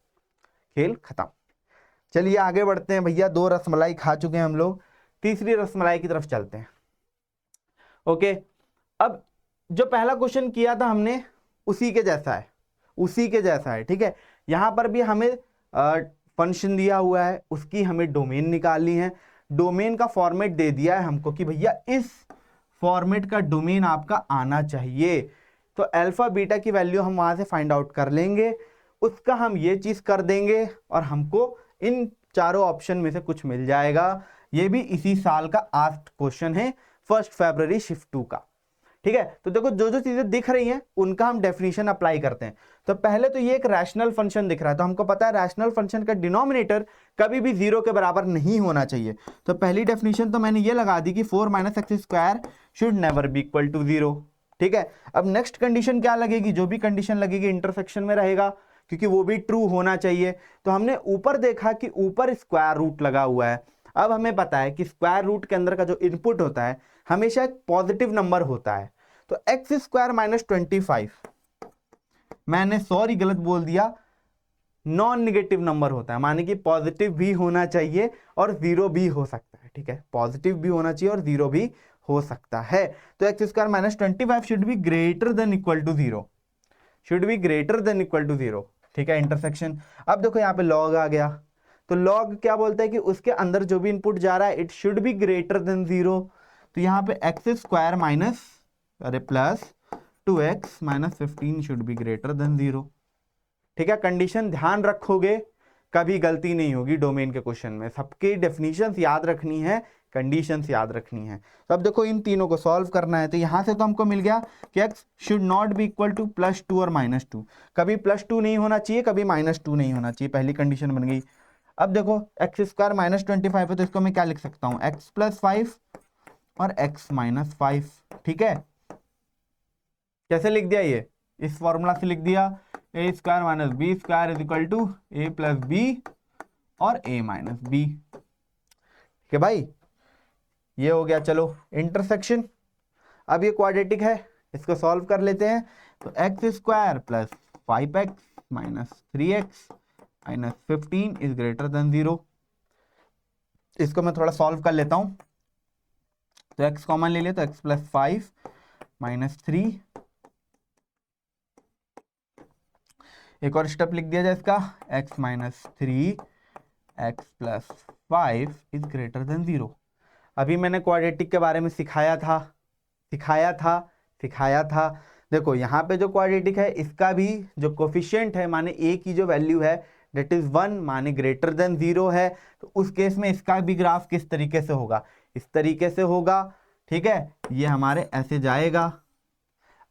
खेल खत्म। चलिए आगे बढ़ते हैं भैया, 2 रसमलाई खा चुके हैं हम लोग, तीसरी रसमलाई की तरफ चलते हैं। ओके, अब जो पहला क्वेश्चन किया था हमने उसी के जैसा है, उसी के जैसा है। ठीक है, यहां पर भी हमें फंक्शन दिया हुआ है, उसकी हमें डोमेन निकालनी है। डोमेन का फॉर्मेट दे दिया है हमको कि भैया इस फॉर्मेट का डोमेन आपका आना चाहिए। तो अल्फा बीटा की वैल्यू हम वहां से फाइंड आउट कर लेंगे, उसका हम ये चीज कर देंगे, और हमको इन चारों ऑप्शन में से कुछ मिल जाएगा। ये भी इसी साल का आस्क्ड क्वेश्चन है, 1 फरवरी शिफ्ट 2 का। ठीक है, तो देखो जो जो चीजें दिख रही हैं उनका हम डेफिनेशन अप्लाई करते हैं। तो पहले तो ये एक रैशनल फंक्शन दिख रहा है, तो हमको पता है रैशनल फंक्शन का डिनोमिनेटर कभी भी 0 के बराबर नहीं होना चाहिए। तो पहली डेफिनेशन तो मैंने ये लगा दी कि 4 - x² should never be equal to 0। ठीक है, अब नेक्स्ट कंडीशन क्या लगेगी? जो भी कंडीशन लगेगी इंटरसेक्शन में रहेगा, क्योंकि वो भी ट्रू होना चाहिए। तो हमने ऊपर देखा कि ऊपर स्क्वायर रूट लगा हुआ है। अब हमें पता है कि स्क्वायर रूट के अंदर का जो इनपुट होता है हमेशा एक पॉजिटिव नंबर होता है। तो x² - 25, मैंने सॉरी गलत बोल दिया, नॉन निगेटिव नंबर होता है, माने कि पॉजिटिव भी होना चाहिए और 0 भी हो सकता है। ठीक है, पॉजिटिव भी होना चाहिए और 0 भी हो सकता है। तो x² - 25 should be greater than equal to 0, should be greater than equal to 0। ठीक है, इंटरसेक्शन। अब देखो यहाँ पे लॉग आ गया, तो लॉग क्या बोलता है कि उसके अंदर जो भी इनपुट जा रहा है it should be greater than 0। तो यहाँ पे x² plus 2x - 15 should be greater than 0। ठीक है, कंडीशन ध्यान रखोगे, कभी गलती नहीं होगी डोमेन के क्वेश्चन में। सबकी डेफिनेशंस याद रखनी है, कंडीशंस याद रखनी है। तो अब देखो इन तीनों को सॉल्व करना है। तो यहां से तो हमको मिल गया कि x should not be equal to +2 और -2, कभी +2 नहीं होना चाहिए, कभी -2 नहीं होना चाहिए, पहली कंडीशन बन गई। अब देखो x² - 25 है, तो इसको मैं क्या लिख सकता हूं? x + 5 और x - 5। ठीक है, कैसे लिख दिया? ये इस फॉर्मूला से लिख दिया, a² - b² is equal to a + b और a - b। ठीक है भाई, ये हो गया। चलो इंटरसेक्शन, अब ये क्वाड्रेटिक है, इसको सॉल्व कर लेते हैं। तो x² + 5x - 3x - 15 is greater than 0। इसको मैं थोड़ा सॉल्व कर लेता हूं। तो x कॉमन ले लिया, तो x + 5 - 3, एक और स्टेप लिख दिया जाए इसका, x - 3 x + 5 is greater than 0। अभी मैंने क्वाड्रेटिक के बारे में सिखाया था। देखो यहाँ पे जो क्वाड्रेटिक है इसका भी जो कोफिशिएंट है, माने a की जो वैल्यू है डेट इज 1, माने ग्रेटर देन 0 है। तो उस केस में इसका भी ग्राफ किस तरीके से होगा? इस तरीके से होगा। ठीक है, ये हमारे ऐसे जाएगा।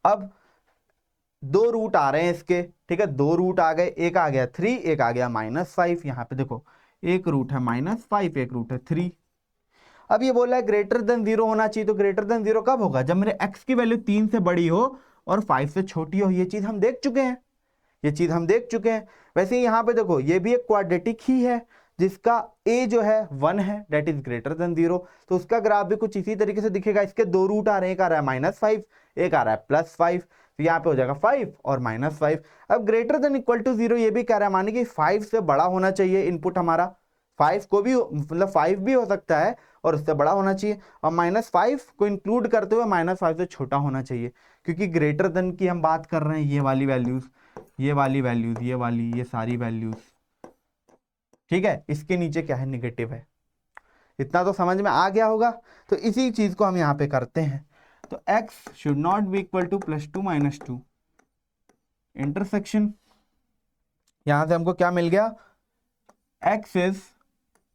अब 2 रूट आ रहे हैं इसके। ठीक है, 2 रूट आ गए, एक आ गया 3, एक आ गया -5। यहाँ पे देखो एक रूट है -5, एक रूट है 3। अब ये बोला है ग्रेटर देन 0 होना चाहिए। तो ग्रेटर देन 0 कब होगा? जब मेरे x की वैल्यू 3 से बड़ी हो और 5 से छोटी हो, ये चीज हम देख चुके हैं, ये चीज हम देख चुके हैं। वैसे ही यहाँ पे देखो ये भी एक क्वाड्रेटिक ही है जिसका a जो है 1 है, दैट इज ग्रेटर देन 0, तो उसका ग्राफ भी कुछ इसी तरीके से दिखेगा। इसके दो रूट आ रहे हैं, एक आ रहा है -5, एक आ रहा है +5, तो यहाँ पे हो जाएगा 5 और -5। अब ग्रेटर देन इक्वल टू 0 ये भी कह रहा है, माने कि 5 से बड़ा होना चाहिए इनपुट हमारा, 5 को भी मतलब 5 भी हो सकता है और उससे बड़ा होना चाहिए, और -5 को इंक्लूड करते हुए -5 से छोटा होना चाहिए, क्योंकि ग्रेटर देन की हम बात कर रहे हैं, ये वाली वैल्यूज, ये वाली वैल्यूज, ये वाली, ये सारी वैल्यूज, ठीक है। इसके नीचे क्या है, निगेटिव है। इतना तो समझ में आ गया होगा। तो इसी चीज को हम यहाँ पे करते हैं। तो x should not be equal to +2 -2, intersection, यहां से हमको क्या मिल गया, x is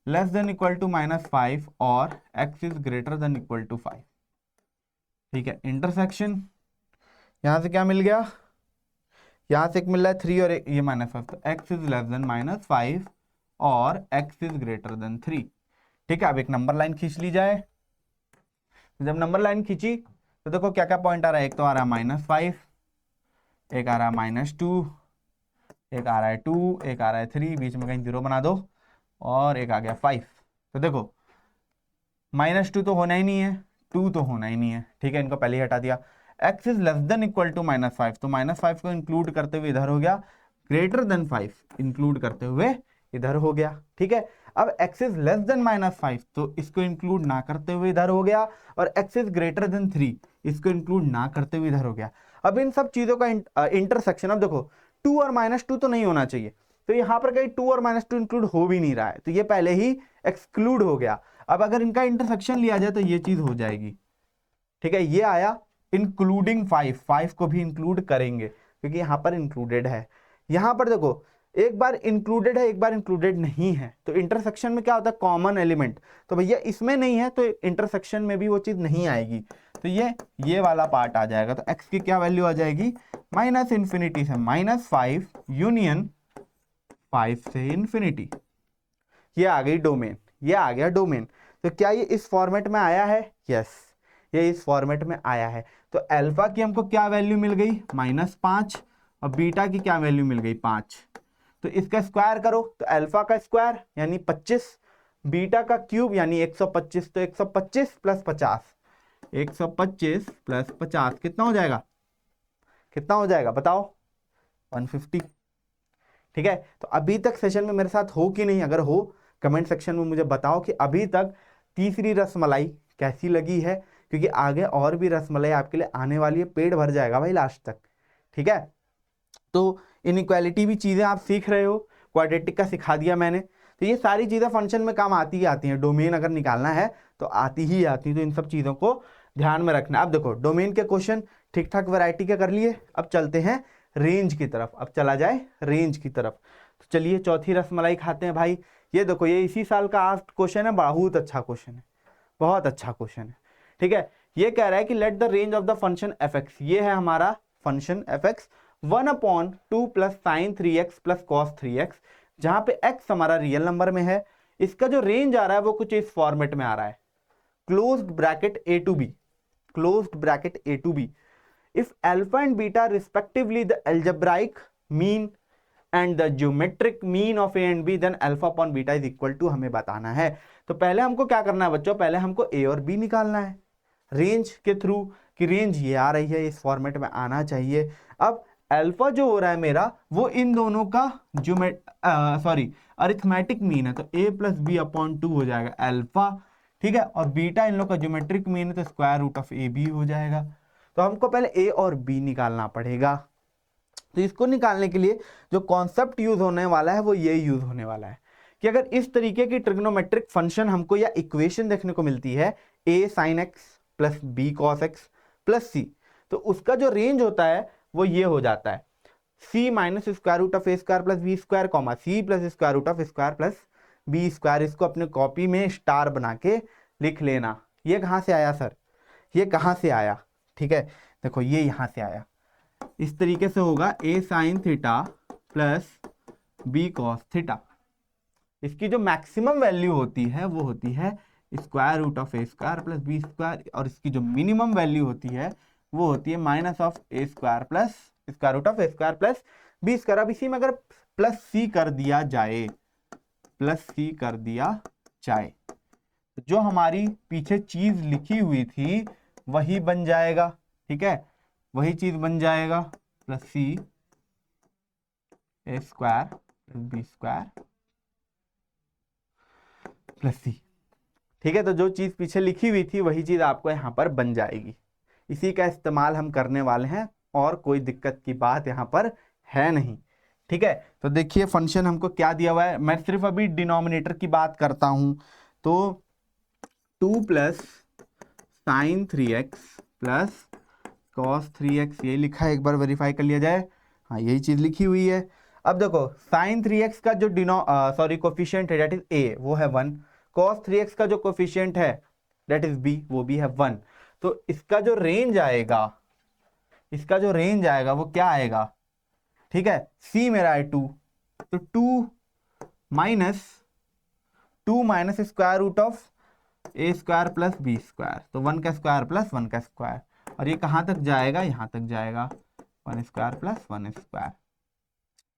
less than equal to -5 और x is greater than equal to 5, ठीक है। इंटरसेक्शन, यहां से क्या मिल गया, यहां से एक मिल रहा है 3 और ये -5, तो x इज लेस देन -5 और x इज ग्रेटर देन 3, ठीक है। अब एक नंबर लाइन खींच ली जाए। जब नंबर लाइन खींची तो देखो क्या क्या पॉइंट आ रहा है, एक तो आ रहा है -5, एक आ रहा है -2, एक आ रहा है 2, एक आ रहा है 3, बीच में कहीं 0 बना दो, और एक आ गया 5। तो देखो -2 तो होना ही नहीं है, 2 तो होना ही नहीं है, ठीक है, इनको पहले ही हटा दिया। x is less than equal to -5, तो -5 को इंक्लूड करते हुए इधर हो गया, ग्रेटर देन 5 इंक्लूड करते हुए इधर हो गया, ठीक है। अब x इज लेस देन -5, तो इसको इंक्लूड ना करते हुए इधर हो गया, और x इज ग्रेटर देन 3, इसको इंक्लूड ना करते हुए इधर हो गया। अब इन सब चीजों का इंटरसेक्शन, अब देखो 2 और -2 तो नहीं होना चाहिए, तो यहां पर कहीं 2 और -2 इंक्लूड हो भी नहीं रहा है, तो ये पहले ही एक्सक्लूड हो गया। अब अगर इनका इंटरसेक्शन लिया जाए तो ये चीज हो जाएगी, ठीक है। ये आया इंक्लूडिंग 5 को भी इंक्लूड करेंगे क्योंकि यहां पर इंक्लूडेड है। यहां पर देखो एक बार इंक्लूडेड है, एक बार इंक्लूडेड नहीं है, तो इंटरसेक्शन में क्या होता है, कॉमन एलिमेंट, तो भैया इसमें नहीं है तो इंटरसेक्शन में भी वो चीज नहीं आएगी, तो ये वाला पार्ट आ जाएगा। तो x की क्या वैल्यू आ जाएगी, -∞ से -5 यूनियन 5 से इंफिनिटी, ये आ गई डोमेन, ये आ गया डोमेन। तो क्या ये इस फॉर्मेट में आया है, यस, ये इस फॉर्मेट में आया है। तो अल्फा की हमको क्या वैल्यू मिल गई, -5, और बीटा की क्या वैल्यू मिल गई, 5। तो इसका स्क्वायर करो, तो अल्फा का स्क्वायर यानी 25, बीटा का क्यूब यानी 125, तो 125 + 50, 125 + 50 कितना हो जाएगा, कितना हो जाएगा बताओ, 150, ठीक है। तो अभी तक सेशन में मेरे साथ हो कि नहीं, अगर हो कमेंट सेक्शन में मुझे बताओ कि अभी तक तीसरी रसमलाई कैसी लगी है, क्योंकि आगे और भी रसमलाई आपके लिए आने वाली है, पेट भर जाएगा भाई लास्ट तक, ठीक है। तो इनइक्वालिटी भी चीजें आप सीख रहे हो, क्वाड्रेटिक का सिखा दिया मैंने, तो ये सारी चीजें फंक्शन में काम आती ही आती हैं, डोमेन अगर निकालना है तो आती ही आती है, तो इन सब चीजों को ध्यान में रखना। अब देखो डोमेन के क्वेश्चन ठीक ठाक वैरायटी के कर लिए, अब चलते हैं रेंज की तरफ, अब चला जाए रेंज की तरफ। तो चलिए चौथी रसमलाई खाते हैं भाई। ये देखो ये इसी साल का आस्ट क्वेश्चन है, बहुत अच्छा क्वेश्चन है, बहुत अच्छा क्वेश्चन है, ठीक है। ये कह रहा है कि let the range of the function f(x), ये है हमारा function f(x), 1/2 + sin 3x + cos 3x, जहां पे x हमारा रियल नंबर में है। इसका जो रेंज आ रहा है वो कुछ इस फॉर्मेट में आ रहा है, closed bracket a to b, closed bracket a to b, if alpha and beta respectively the algebraic mean and the geometric mean of a and b, then alpha upon beta is equal to, हमें बताना है। तो पहले हमको क्या करना है बच्चों, पहले हमको a और b निकालना है रेंज के थ्रू, कि रेंज ये आ रही है, इस फॉर्मेट में आना चाहिए। अब अल्फा जो हो रहा है मेरा वो इन दोनों का अरिथमेटिक मीन है, तो a + b/2 हो जाएगा अल्फा, ठीक है। और बीटा इन लोग का ज्योमेट्रिक मीन है, तो √(ab) हो जाएगा। तो हमको पहले a और b निकालना पड़ेगा। तो इसको निकालने के लिए जो कॉन्सेप्ट यूज होने वाला है वो ये यूज होने वाला है कि अगर इस तरीके की ट्रिग्नोमेट्रिक फंक्शन हमको या इक्वेशन देखने को मिलती है a sin x + b cos x + c, तो उसका जो रेंज होता है वो ये हो जाता है c - √(a² + b², c +√(² + b²। इसको अपने कॉपी में स्टार बना के लिख लेना। ये कहाँ से आया सर, ये कहाँ से आया, ठीक है। देखो ये यहां से आया, इस तरीके से होगा a sin θ + b cos θ। इसकी जो मैक्सिमम वैल्यू होती है वो होती है √(a² + b², और इसकी जो मिनिमम वैल्यू होती है वो होती है minus of a square plus square root of a square plus B square. अब इसी में अगर प्लस सी कर दिया जाए, प्लस सी कर दिया जाए, तो जो हमारी पीछे चीज लिखी हुई थी वही बन जाएगा। ठीक है, वही चीज बन जाएगा, plus C A square plus B square plus C. ठीक है, तो जो चीज पीछे लिखी हुई थी वही चीज आपको यहाँ पर बन जाएगी। इसी का इस्तेमाल हम करने वाले हैं और कोई दिक्कत की बात यहाँ पर है नहीं। ठीक है, तो देखिए फंक्शन हमको क्या दिया हुआ है, मैं सिर्फ अभी डिनोमिनेटर की बात करता हूं। तो 2 plus sign 3x plus cos 3x, ये लिखा है, एक बार वेरीफाई कर लिया जाए। हाँ, यही चीज लिखी हुई है। अब देखो साइन 3x का जो कोफिशिएंट है दैट इज a, वो है 1। कॉस 3x का जो कोफिशिएंट है दैट इज b, वो भी है 1। तो इसका जो रेंज आएगा, इसका जो रेंज आएगा वो क्या आएगा? ठीक है, c मेरा है 2, तो 2 minus square root of a square plus B square, तो 1 का स्क्वायर प्लस 1 का स्क्वायर, और ये कहां तक जाएगा? यहां तक जाएगा, 1 स्क्वायर प्लस 1 स्क्वायर।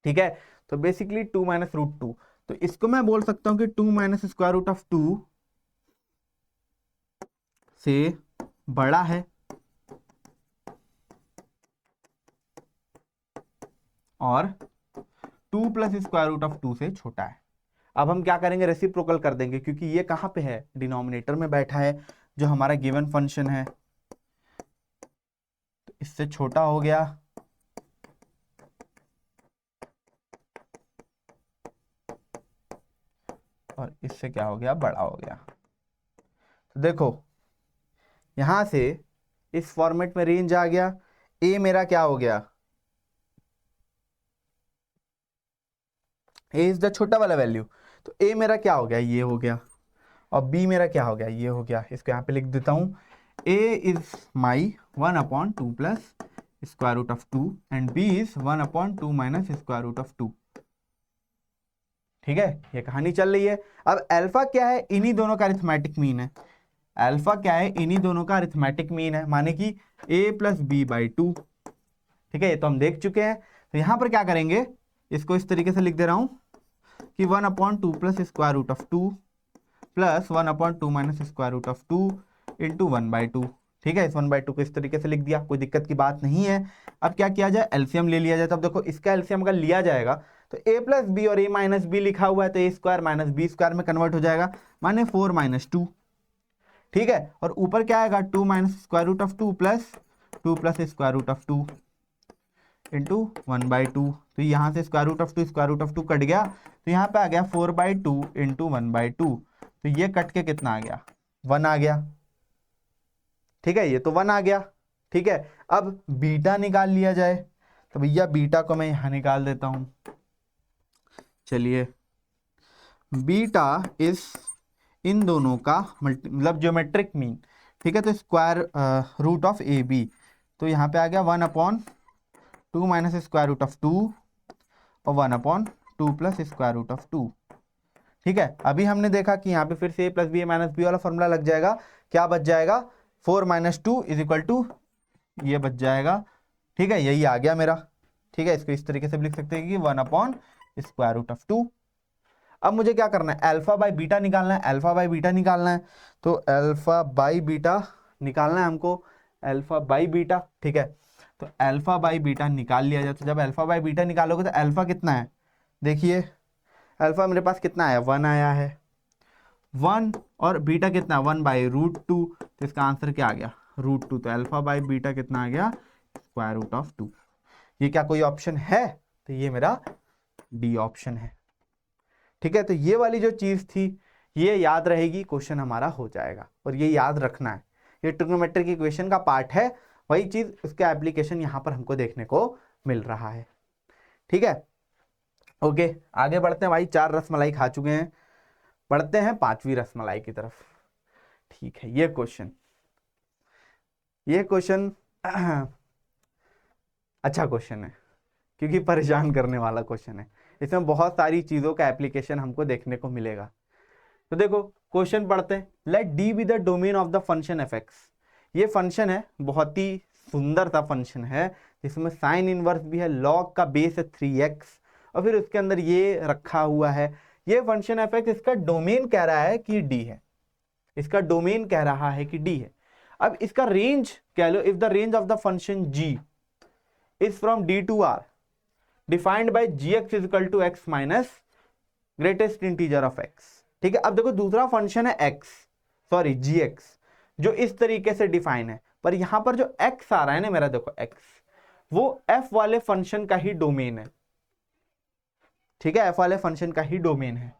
ठीक है, तो बेसिकली 2 माइनस रूट 2, तो इसको मैं बोल सकता हूं कि 2 माइनस स्क्वायर रूट ऑफ 2 से बड़ा है और 2 प्लस स्क्वायर रूट ऑफ 2 से छोटा है। अब हम क्या करेंगे? रेसिप्रोकल कर देंगे, क्योंकि ये कहां पे है? डिनोमिनेटर में बैठा है, जो हमारा गिवन फंक्शन है, तो इससे छोटा हो गया, और इससे क्या हो गया? बड़ा हो गया। तो देखो यहां से इस फॉर्मेट में रेंज आ गया। ए मेरा क्या हो गया? ए इज द छोटा वाला वैल्यू, तो ए मेरा क्या हो गया? ये हो गया। और बी मेरा क्या हो गया? ये हो गया। इसको यहाँ पे लिख देता हूं, a is my 1/2 plus square root of 2 and b is 1/2 minus square root of 2। ठीक है, ये कहानी चल रही है। अब अल्फा क्या है? इन्हीं दोनों का अरिथमेटिक मीन है। अल्फा क्या है? इन्हीं दोनों का अरिथमेटिक मीन है, माने कि a प्लस बी बाई 2। ठीक है, ये तो हम देख चुके हैं। तो यहां पर क्या करेंगे? इसको इस तरीके से लिख दे रहा हूं कि 1/2 plus square root of 2 plus 1/2 minus square root of 2 into 1/2। ठीक है, इस 1/2 को इस तरीके से लिख दिया, कोई दिक्कत की बात नहीं है। अब क्या किया जाए? एलसीएम ले लिया जाए। तब देखो इसका एलसीएम अगर लिया जाएगा तो a प्लस बी और a माइनस बी लिखा हुआ है, तो a square minus b square में कन्वर्ट हो जाएगा, माने 4 माइनस 2। ठीक है, और ऊपर क्या आएगा? 2 minus square root of 2 plus 2 plus square root of 2 into 1/2। तो यहाँ से स्क्वायर रूट ऑफ 2 कट गया, तो यहाँ पे आ गया 4/2 इंटू 1/2। तो ये कट के कितना आ गया? 1 आ गया। ठीक है, ये तो 1 आ गया। ठीक है, अब बीटा निकाल लिया जाए। तो भैया बीटा को मैं यहां निकाल देता हूं। चलिए, बीटा इस इन दोनों का मतलब ज्योमेट्रिक मीन। ठीक है, तो square root of a b, तो यहाँ पे आ गया 1/2 माइनस स्क्वायर रूट ऑफ 2 और 1/2 प्लस स्क्वायर रूट ऑफ 2। ठीक है, अभी हमने देखा कि यहाँ पे फिर से a plus b minus b वाला फॉर्मूला लग जाएगा। क्या बच जाएगा? 4 माइनस 2 इज इक्वल टू ये बच जाएगा। ठीक है, यही आ गया मेरा। ठीक है, इसको इस तरीके से भी लिख सकते हैं कि 1/स्क्वायर रूट ऑफ 2। अब मुझे क्या करना है? अल्फा बाई बीटा निकालना है। अल्फा बाई बीटा निकालना है, तो अल्फा बाई बीटा निकालना है हमको, अल्फा बाई बीटा। ठीक है, तो अल्फा बाई बीटा निकाल लिया जाए। तो जब अल्फा बाई बीटा निकालोगे तो अल्फा कितना है? देखिए अल्फा मेरे पास कितना आया? 1 आया है, 1, और बीटा कितना? 1/√2। तो इसका आंसर क्या आ गया? √2। तो अल्फा बाई बीटा कितना आ गया? Square root of 2। ये क्या कोई ऑप्शन है? तो ये मेरा डी ऑप्शन है। ठीक है, तो ये वाली जो चीज थी ये याद रहेगी, क्वेश्चन हमारा हो जाएगा, और ये याद रखना है। ये ट्रिग्नोमेट्रिक इक्वेशन का पार्ट है, वही चीज उसका एप्लीकेशन यहां पर हमको देखने को मिल रहा है। ठीक है, ओके, आगे बढ़ते हैं भाई। 4 रसमलाई खा चुके हैं, बढ़ते हैं 5वीं रसमलाई की तरफ। ठीक है, ये क्वेश्चन अच्छा क्वेश्चन है, क्योंकि परेशान करने वाला क्वेश्चन है। इसमें बहुत सारी चीजों का एप्लीकेशन हमको देखने को मिलेगा। तो देखो क्वेश्चन पढ़ते हैं। Let D be the domain of the function f x. ये फंक्शन है, बहुत ही सुंदर सा फंक्शन है जिसमें साइन इनवर्स भी है, लॉग का बेस है 3x और फिर उसके अंदर ये रखा हुआ है। ये फंक्शन एफ एक्स, इसका डोमेन कह रहा है कि डी है, इसका डोमेन कह रहा है कि डी है। अब इसका रेंज कह लो, if the range of the function g is from d to r defined by gx is equal to x minus greatest integer of x। ठीक है, अब देखो दूसरा फंक्शन है gx जो इस तरीके से डिफाइन है, पर यहां पर जो x आ रहा है ना मेरा, देखो x वो f वाले फंक्शन का ही डोमेन है। ठीक है, f वाले फंक्शन का ही डोमेन है।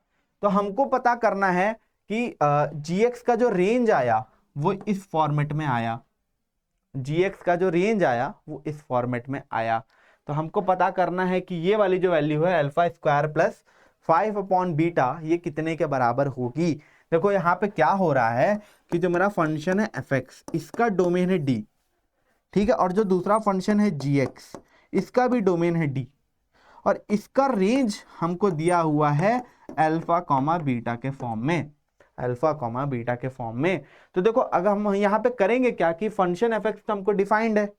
तो हमको पता करना है कि gx का जो रेंज आया वो इस फॉर्मेट में आया, gx का जो रेंज आया वो इस फॉर्मेट में आया। तो हमको पता करना है कि ये वाली जो वैल्यू है alpha square plus 5 upon beta ये कितने के बराबर होगी। देखो यहाँ पे क्या हो रहा है कि जो मेरा फंक्शन है एफ एक्स, इसका डोमेन है डी, ठीक है, और जो दूसरा फंक्शन है जी एक्स इसका भी डोमेन है डी, और इसका रेंज हमको दिया हुआ है अल्फा कॉमा बीटा के फॉर्म में, अल्फा कॉमा बीटा के फॉर्म में। तो देखो अगर हम यहाँ पे करेंगे क्या कि फंक्शन एफ एक्स तो हमको डिफाइंड है,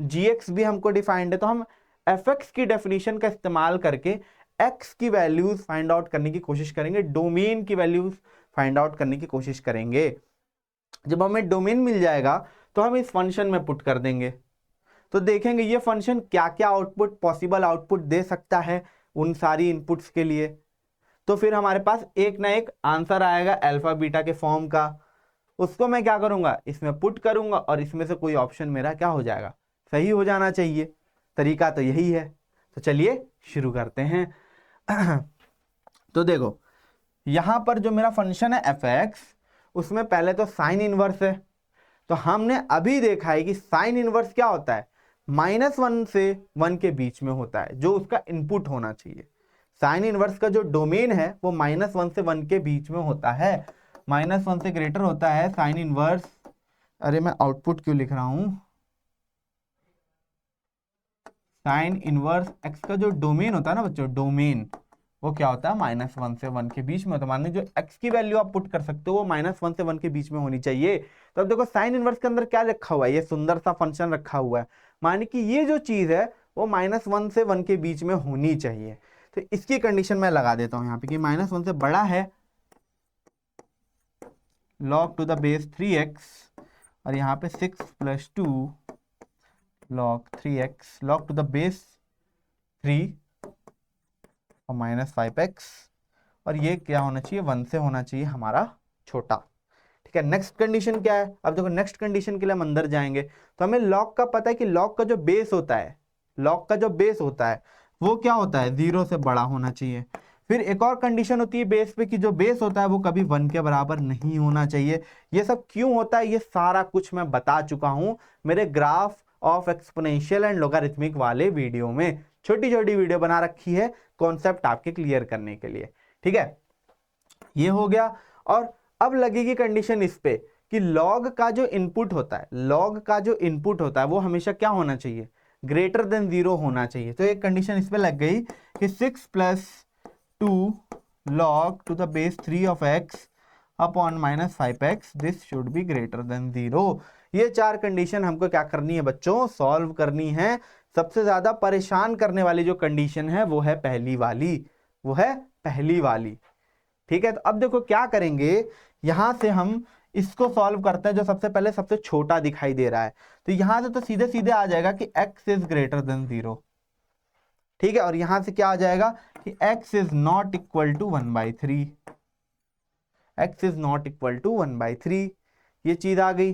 जी एक्स भी हमको डिफाइंड है, तो हम एफ एक्स की डेफिनेशन का इस्तेमाल करके एक्स की वैल्यूज फाइंड आउट करने की कोशिश करेंगे, डोमेन की वैल्यूज फाइंड आउट करने की कोशिश करेंगे। जब हमें डोमेन मिल जाएगा तो हम इस फंक्शन में पुट कर देंगे, तो देखेंगे ये फंक्शन क्या क्या आउटपुट, पॉसिबल आउटपुट दे सकता है उन सारी इनपुट्स के लिए। तो फिर हमारे पास एक ना एक आंसर आएगा अल्फा बीटा के फॉर्म का, उसको मैं क्या करूंगा, इसमें पुट करूंगा और इसमें से कोई ऑप्शन मेरा क्या हो जाएगा, सही हो जाना चाहिए। तरीका तो यही है। तो चलिए शुरू करते हैं। तो देखो यहां पर जो मेरा फंक्शन है एफ एक्स, उसमें पहले तो साइन इनवर्स है। तो हमने अभी देखा है कि साइन इनवर्स क्या होता है, -1 से 1 के बीच में होता है, जो उसका इनपुट होना चाहिए। साइन इनवर्स का जो डोमेन है वो -1 से 1 के बीच में होता है, -1 से ग्रेटर होता है साइन इनवर्स। अरे मैं आउटपुट क्यों लिख रहा हूं, साइन इनवर्स एक्स का जो डोमेन होता है ना बच्चों, डोमेन वो क्या होता है -1 से 1 के बीच में होता है। मान लीजिए जो एक्स की वैल्यू आप पुट कर सकते हो वो -1 से 1 के बीच में होनी चाहिए। तो अब देखो साइन इनवर्स के अंदर क्या रखा हुआ है, ये सुंदर सा फंक्शन रखा हुआ है, माने कि ये जो चीज है वो -1 से 1 के बीच में होनी चाहिए। तो इसकी कंडीशन मैं लगा देता हूं यहाँ पे कि -1 से बड़ा है log to the base 3x, और यहाँ पे 6 + 2 log 3x log to the base 3 और -5x, और ये क्या होना चाहिए, 1 से होना चाहिए हमारा छोटा। ठीक है, नेक्स्ट कंडीशन क्या है, अब देखो नेक्स्ट कंडीशन के लिए हम अंदर जाएंगे। तो हमें log का पता है कि log का जो बेस होता है, log का जो बेस होता है वो क्या होता है, 0 से बड़ा होना चाहिए। फिर एक और कंडीशन होती है बेस पे कि जो बेस होता है वो कभी 1 के बराबर नहीं होना चाहिए। ये सब क्यों होता है ये सारा कुछ मैं बता चुका हूं मेरे graph of exponential and logarithmic वाले वीडियो में, छोटी छोटी वीडियो बना रखी है कॉन्सेप्ट आपके क्लियर करने के लिए। ठीक है, ये हो गया। और अब लगेगी कंडीशन इस पे कि log का जो इनपुट होता है, log का जो इनपुट होता है वो हमेशा क्या होना चाहिए, ग्रेटर देन 0 होना चाहिए। तो एक कंडीशन इस पे लग गई कि 6 + 2 log to the base 3 of x upon -5x this should be greater than 0। ये चार कंडीशन हमको क्या करनी है बच्चों, सॉल्व करनी है। सबसे ज्यादा परेशान करने वाली जो कंडीशन है वो है पहली वाली, वो है पहली वाली। ठीक है, तो अब देखो क्या करेंगे, यहां से हम इसको सॉल्व करते हैं। जो सबसे पहले सबसे छोटा दिखाई दे रहा है, तो यहां से तो सीधे सीधे आ जाएगा कि x इज ग्रेटर देन 0। ठीक है, और यहां से क्या आ जाएगा कि x is not equal to 1/3, x is not equal to 1/3, ये चीज आ गई।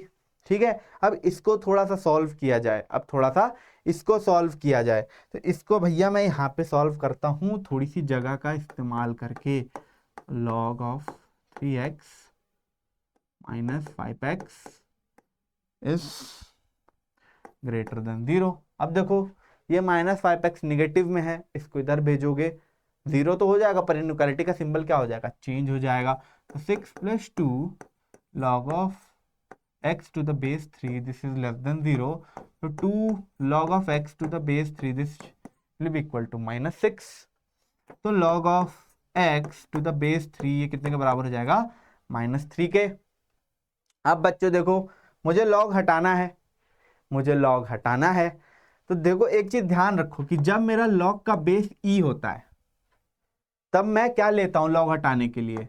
ठीक है, अब इसको थोड़ा सा सॉल्व किया जाए, अब थोड़ा सा इसको सॉल्व किया जाए। तो इसको भैया मैं यहाँ पे सॉल्व करता हूँ थोड़ी सी जगह का इस्तेमाल करके, log of 3x - 5x is greater than 0। अब देखो ये -5x निगेटिव में है, इसको इधर भेजोगे 0 तो हो जाएगा, पर इनइक्वालिटी का सिंबल क्या हो जाएगा, चेंज हो जाएगा। तो 6 + 2 log of x to the base 3 this is less than 0। तो 2 log of x to the base 3 this will be equal to -6। तो log of x to the base 3 ये कितने के बराबर हो जाएगा, -3 के। अब बच्चों देखो मुझे log हटाना है, मुझे लॉग हटाना है। तो देखो एक चीज ध्यान रखो कि जब मेरा लॉग का बेस ई होता है तब मैं क्या लेता हूं लॉग हटाने के लिए,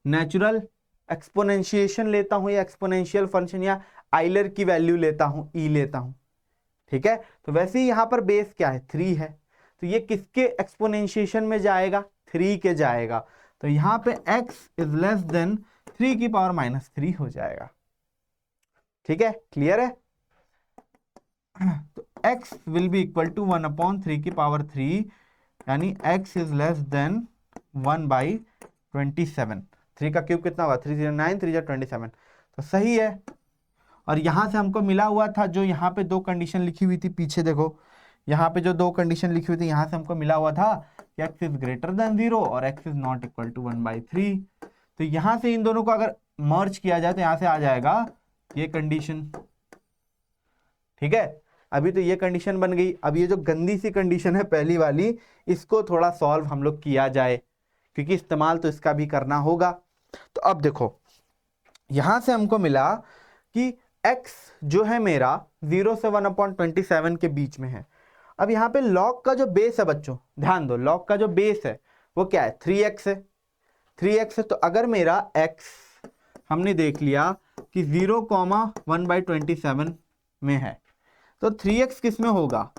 नेचुरल एक्सपोनेंशिएशन लेता हूं या एक्सपोनेंशियल फंक्शन या आइलर की वैल्यू लेता हूं, ई लेता हूं। ठीक है, तो वैसे ही यहां पर बेस क्या है, 3 है, तो ये किसके एक्सपोनेंशिएशन में जाएगा, 3 के जाएगा। तो यहां पे x इज लेस देन 3 की पावर -3 हो जाएगा। ठीक है, क्लियर है। तो x will be equal to 1/3 की पावर 3, यानी x इज लेस देन 1/27। 3 का क्यूब कितना होगा, 3 0 9, 3 27, तो सही है। और यहां से हमको मिला हुआ था जो यहाँ पे दो कंडीशन लिखी हुई थी, पीछे देखो यहाँ पे जो दो कंडीशन लिखी हुई थी, यहां से हमको मिला हुआ था कि x इज ग्रेटर देन 0 और x is not equal to 1/3। तो यहां से इन दोनों को अगर मर्ज किया जाए तो यहां से आ जाएगा ये कंडीशन। ठीक है, अभी तो ये कंडीशन बन गई। अब ये जो गंदी सी कंडीशन है पहली वाली, इसको थोड़ा सॉल्व हम लोग किया जाए, क्योंकि इस्तेमाल तो इसका भी करना होगा। तो अब देखो यहां से हमको मिला कि x जो है मेरा 0 से 1/27 के बीच में है। अब यहाँ पे log का जो बेस है बच्चों, ध्यान दो, log का जो बेस है वो क्या है, 3x है, 3x है। तो अगर मेरा x हमने देख लिया कि 0, 1/27 में है, तो 3x किस में होगा,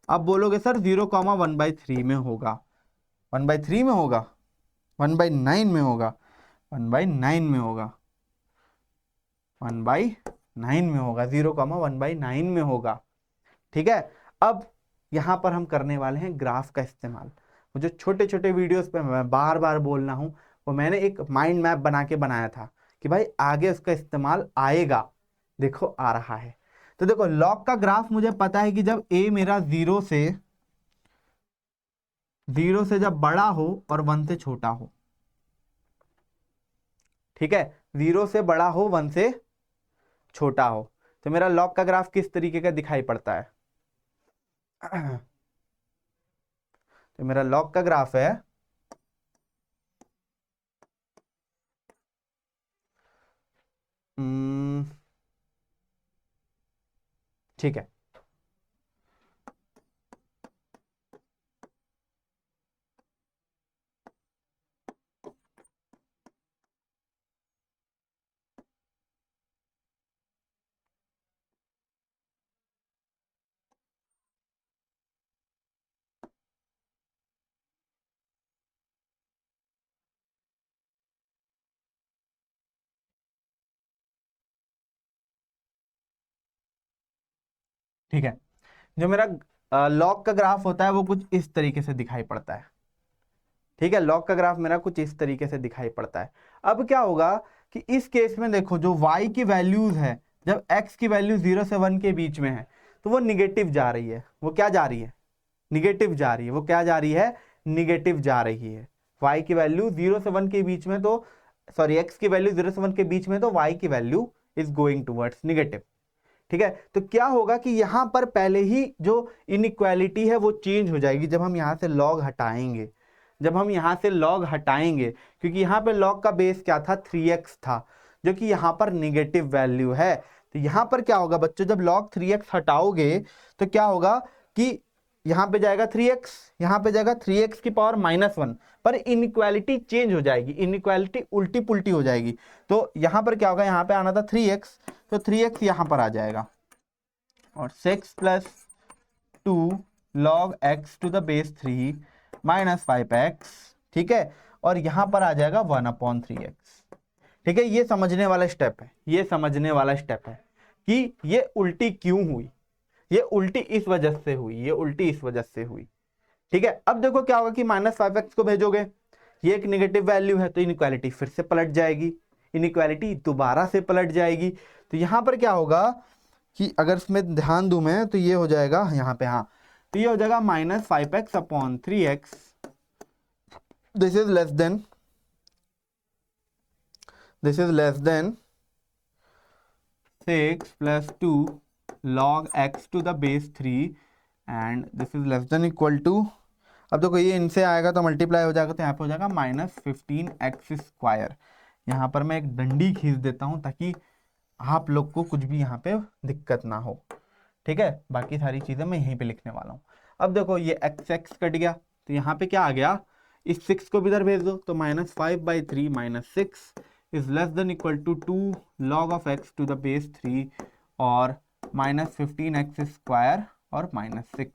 अब बोलोगे सर 0, 1/3 में होगा, 1/3 में होगा, 1/9 में होगा, 1/9 में होगा, 1/9 में होगा, 0, 1/9 में होगा। ठीक है, अब यहां पर हम करने वाले हैं ग्राफ का इस्तेमाल। वो जो छोटे छोटे वीडियोस पे मैं बार बार बोल रहा हूं, वो मैंने एक माइंड मैप बना के बनाया था कि भाई आगे उसका इस्तेमाल आएगा। देखो आ रहा है। तो देखो लॉग का ग्राफ मुझे पता है कि जब a मेरा 0 से जब बड़ा हो और 1 से छोटा हो। ठीक है, 0 से बड़ा हो, 1 से छोटा हो, तो मेरा लॉग का ग्राफ किस तरीके का दिखाई पड़ता है। तो मेरा लॉग का ग्राफ है ठीक है, ठीक है। जो मेरा लॉग का ग्राफ होता है वो कुछ इस तरीके से दिखाई पड़ता है। ठीक है, लॉग का ग्राफ मेरा कुछ इस तरीके से दिखाई पड़ता है। अब क्या होगा कि इस केस में देखो जो y की वैल्यूज है, जब x की वैल्यू 0 से 1 के बीच में है तो वो निगेटिव जा रही है। वो क्या जा रही है, निगेटिव जा रही है। वो क्या जा रही है, निगेटिव जा रही है। y की वैल्यू 0 से 1 के बीच में, तो सॉरी x की वैल्यू 0 से 1 के बीच में, तो y की value is going towards negative. ठीक है, तो क्या होगा कि यहां पर पहले ही जो इनइक्वालिटी है वो चेंज हो जाएगी जब हम यहां से लॉग हटाएंगे। जब हम यहां से लॉग हटाएंगे, क्योंकि यहां पे लॉग का बेस क्या था, 3x था, जो कि यहां पर निगेटिव वैल्यू है। तो यहां पर क्या होगा बच्चों, जब लॉग 3x हटाओगे तो क्या होगा कि यहां पे जाएगा 3x, यहां पे जाएगा 3x की पावर -1, पर इनइक्वालिटी चेंज हो जाएगी, इनइक्वालिटी उल्टी पुल्टी हो जाएगी। तो यहां पर क्या होगा, यहां पे आना था 3x, तो 3x यहां पर आ जाएगा, और 6 + 2 log x to the base 3 - 5x। ठीक है, और यहां पर आ जाएगा 1/3x। ठीक है, ये समझने वाला स्टेप है, ये समझने वाला स्टेप है कि ये उल्टी क्यों हुई। ये उल्टी इस वजह से हुई, ये उल्टी इस वजह से हुई। ठीक है, अब देखो क्या होगा कि -5x को भेजोगे, ये एक नेगेटिव वैल्यू है, तो इनइक्वालिटी फिर से पलट जाएगी, इनइक्वालिटी दोबारा से पलट जाएगी। तो यहां पर क्या होगा कि अगर इसमें ध्यान दूं मैं, तो ये हो जाएगा यहाँ पे, हाँ, तो ये हो जाएगा -5x/3x, this is less than, this is less than 6 + 2 log x to the base 3 and this is less than equal to, अब देखो ये इनसे आएगा तो मल्टीप्लाई हो जाएगा, तो यहाँ पे हो जाएगा -15x²। यहाँ पर मैं एक डंडी खींच देता हूँ ताकि आप लोग को कुछ भी यहाँ पे दिक्कत ना हो। ठीक है, बाकी सारी चीज़ें मैं यहीं पे लिखने वाला हूँ। अब देखो ये एक्स एक्स कट गया, तो यहाँ पे क्या आ गया, इस 6 को भी इधर भेज दो, तो -5/3 - 6 is less than equal to 2 log of x to the base 3 और -15x² और -6।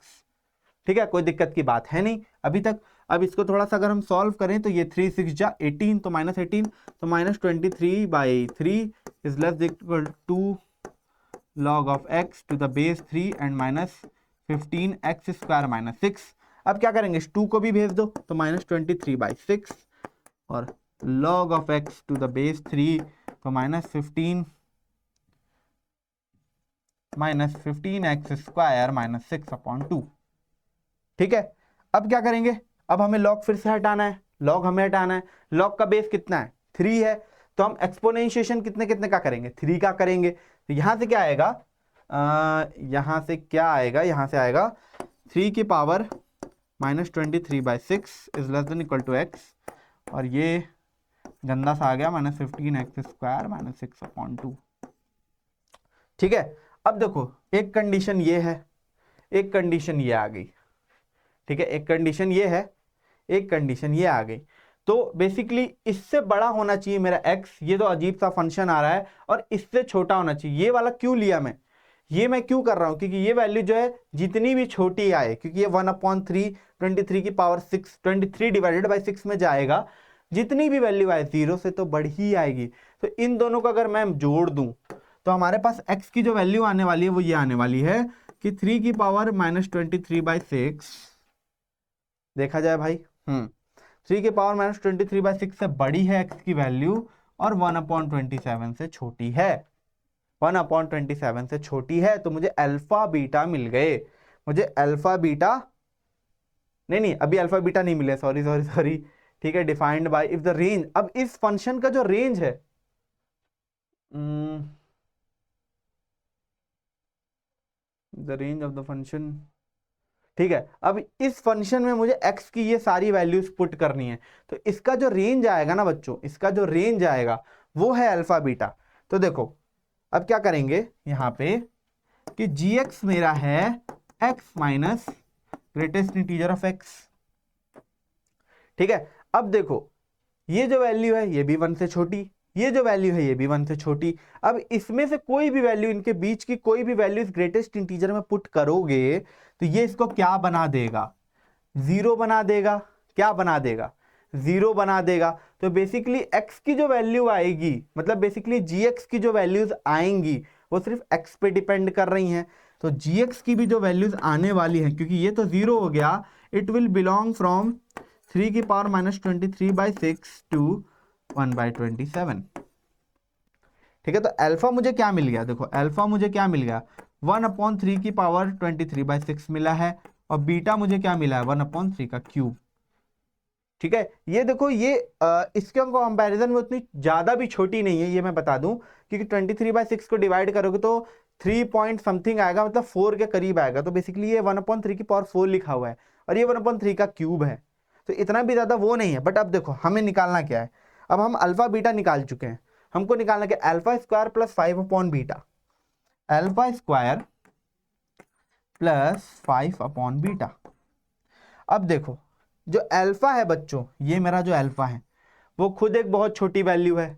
ठीक है, कोई दिक्कत की बात है नहीं अभी तक। अब इसको थोड़ा सा अगर हम सॉल्व करें तो ये 3 6 जा 18, तो -18, तो -23/3 is less equal to log of x to the base 3 and -15x² - 6। अब क्या करेंगे, इस 2 को भी भेज दो, तो -23/6 और log of x to the base 3 तो -15x² - 6/2। ठीक है, अब क्या करेंगे, अब हमें log फिर से हटाना है, log हमें हटाना है। log का बेस कितना है, 3 है, तो हम एक्सपोनेंशिएशन कितने कितने का करेंगे, 3 का करेंगे। तो यहां से क्या आएगा, यहां से क्या आएगा, यहां से आएगा 3 की power -23/6 is less than equal to x, और ये गंदा सा आ गया -15x² - 6/2। ठीक है, अब देखो एक कंडीशन ये है, एक कंडीशन ये आ गई। ठीक है, एक कंडीशन ये है, एक कंडीशन ये आ गई। तो बेसिकली इससे बड़ा होना चाहिए मेरा x, ये तो अजीब सा फंक्शन आ रहा है, और इससे छोटा होना चाहिए। ये वाला क्यों लिया मैं, ये मैं क्यों कर रहा हूं, क्योंकि ये वैल्यू जो है जितनी भी छोटी आए, क्योंकि ये 1/3 23 की पावर 6 23/6 में जाएगा, जितनी भी वैल्यू आए 0 से तो बढ़ ही आएगी। तो इन दोनों को अगर मैं जोड़ दूं तो हमारे पास x की जो वैल्यू आने वाली है वो ये आने वाली है कि 3 की पावर -23/6, देखा जाए भाई, 3 की पावर -23/6 से बड़ी है x की वैल्यू, और 1/27 से छोटी है, 1/27 से छोटी है। तो मुझे अल्फा बीटा मिल गए, मुझे अल्फा बीटा, नहीं अभी अल्फा बीटा नहीं मिले, सॉरी। ठीक है, defined by if the range, अब इस फंक्शन का जो रेंज है, the range of the function, ठीक है, अब इस फंक्शन में मुझे x की ये सारी वैल्यूज पुट करनी है, तो इसका जो रेंज आएगा ना बच्चों, इसका जो रेंज आएगा वो है अल्फा बीटा। तो देखो अब क्या करेंगे यहां पे कि gx मेरा है x minus greatest integer of x। ठीक है, अब देखो ये जो वैल्यू है ये भी 1 से छोटी, ये जो वैल्यू है ये भी 1 से छोटी। अब इसमें से कोई भी वैल्यू, इनके बीच की कोई भी वैल्यू इस ग्रेटेस्ट इंटीजर में पुट करोगे तो ये इसको क्या बना देगा, 0 बना देगा। क्या बना देगा, 0 बना देगा। तो बेसिकली x की जो वैल्यू आएगी, मतलब बेसिकली gx की जो वैल्यूज आएंगी वो सिर्फ x पे डिपेंड कर रही हैं। तो gx की भी जो वैल्यूज आने वाली हैं, क्योंकि ये तो 0 हो गया, इट विल बिलोंग फ्रॉम 3 की पावर -23/6 टू 1/27। ठीक है, तो अल्फा मुझे क्या मिल गया, देखो अल्फा मुझे क्या मिल गया, 1/3 की पावर 23/6 मिला है, और बीटा मुझे क्या मिला है, 1/3 का क्यूब। ठीक है, ये देखो ये इसके कंपैरिजन में उतनी ज्यादा भी छोटी नहीं है, ये मैं बता दूं, क्योंकि 23/6 को डिवाइड करोगे तो 3 पॉइंट समथिंग आएगा, मतलब 4 के करीब आएगा। तो बेसिकली ये 1/3 की पावर 4 लिखा हुआ है, और ये 1/3 का क्यूब है, तो इतना भी ज्यादा वो नहीं है। बट अब देखो हमें निकालना क्या है, अब हम अल्फा बीटा निकाल चुके हैं, हमको निकालना क्या, अल्फा स्क्वायर प्लस 5/बीटा, अल्फा स्क्वायर प्लस 5/बीटा। अब देखो जो अल्फा है बच्चों, ये मेरा जो अल्फा है वो खुद एक बहुत छोटी वैल्यू है।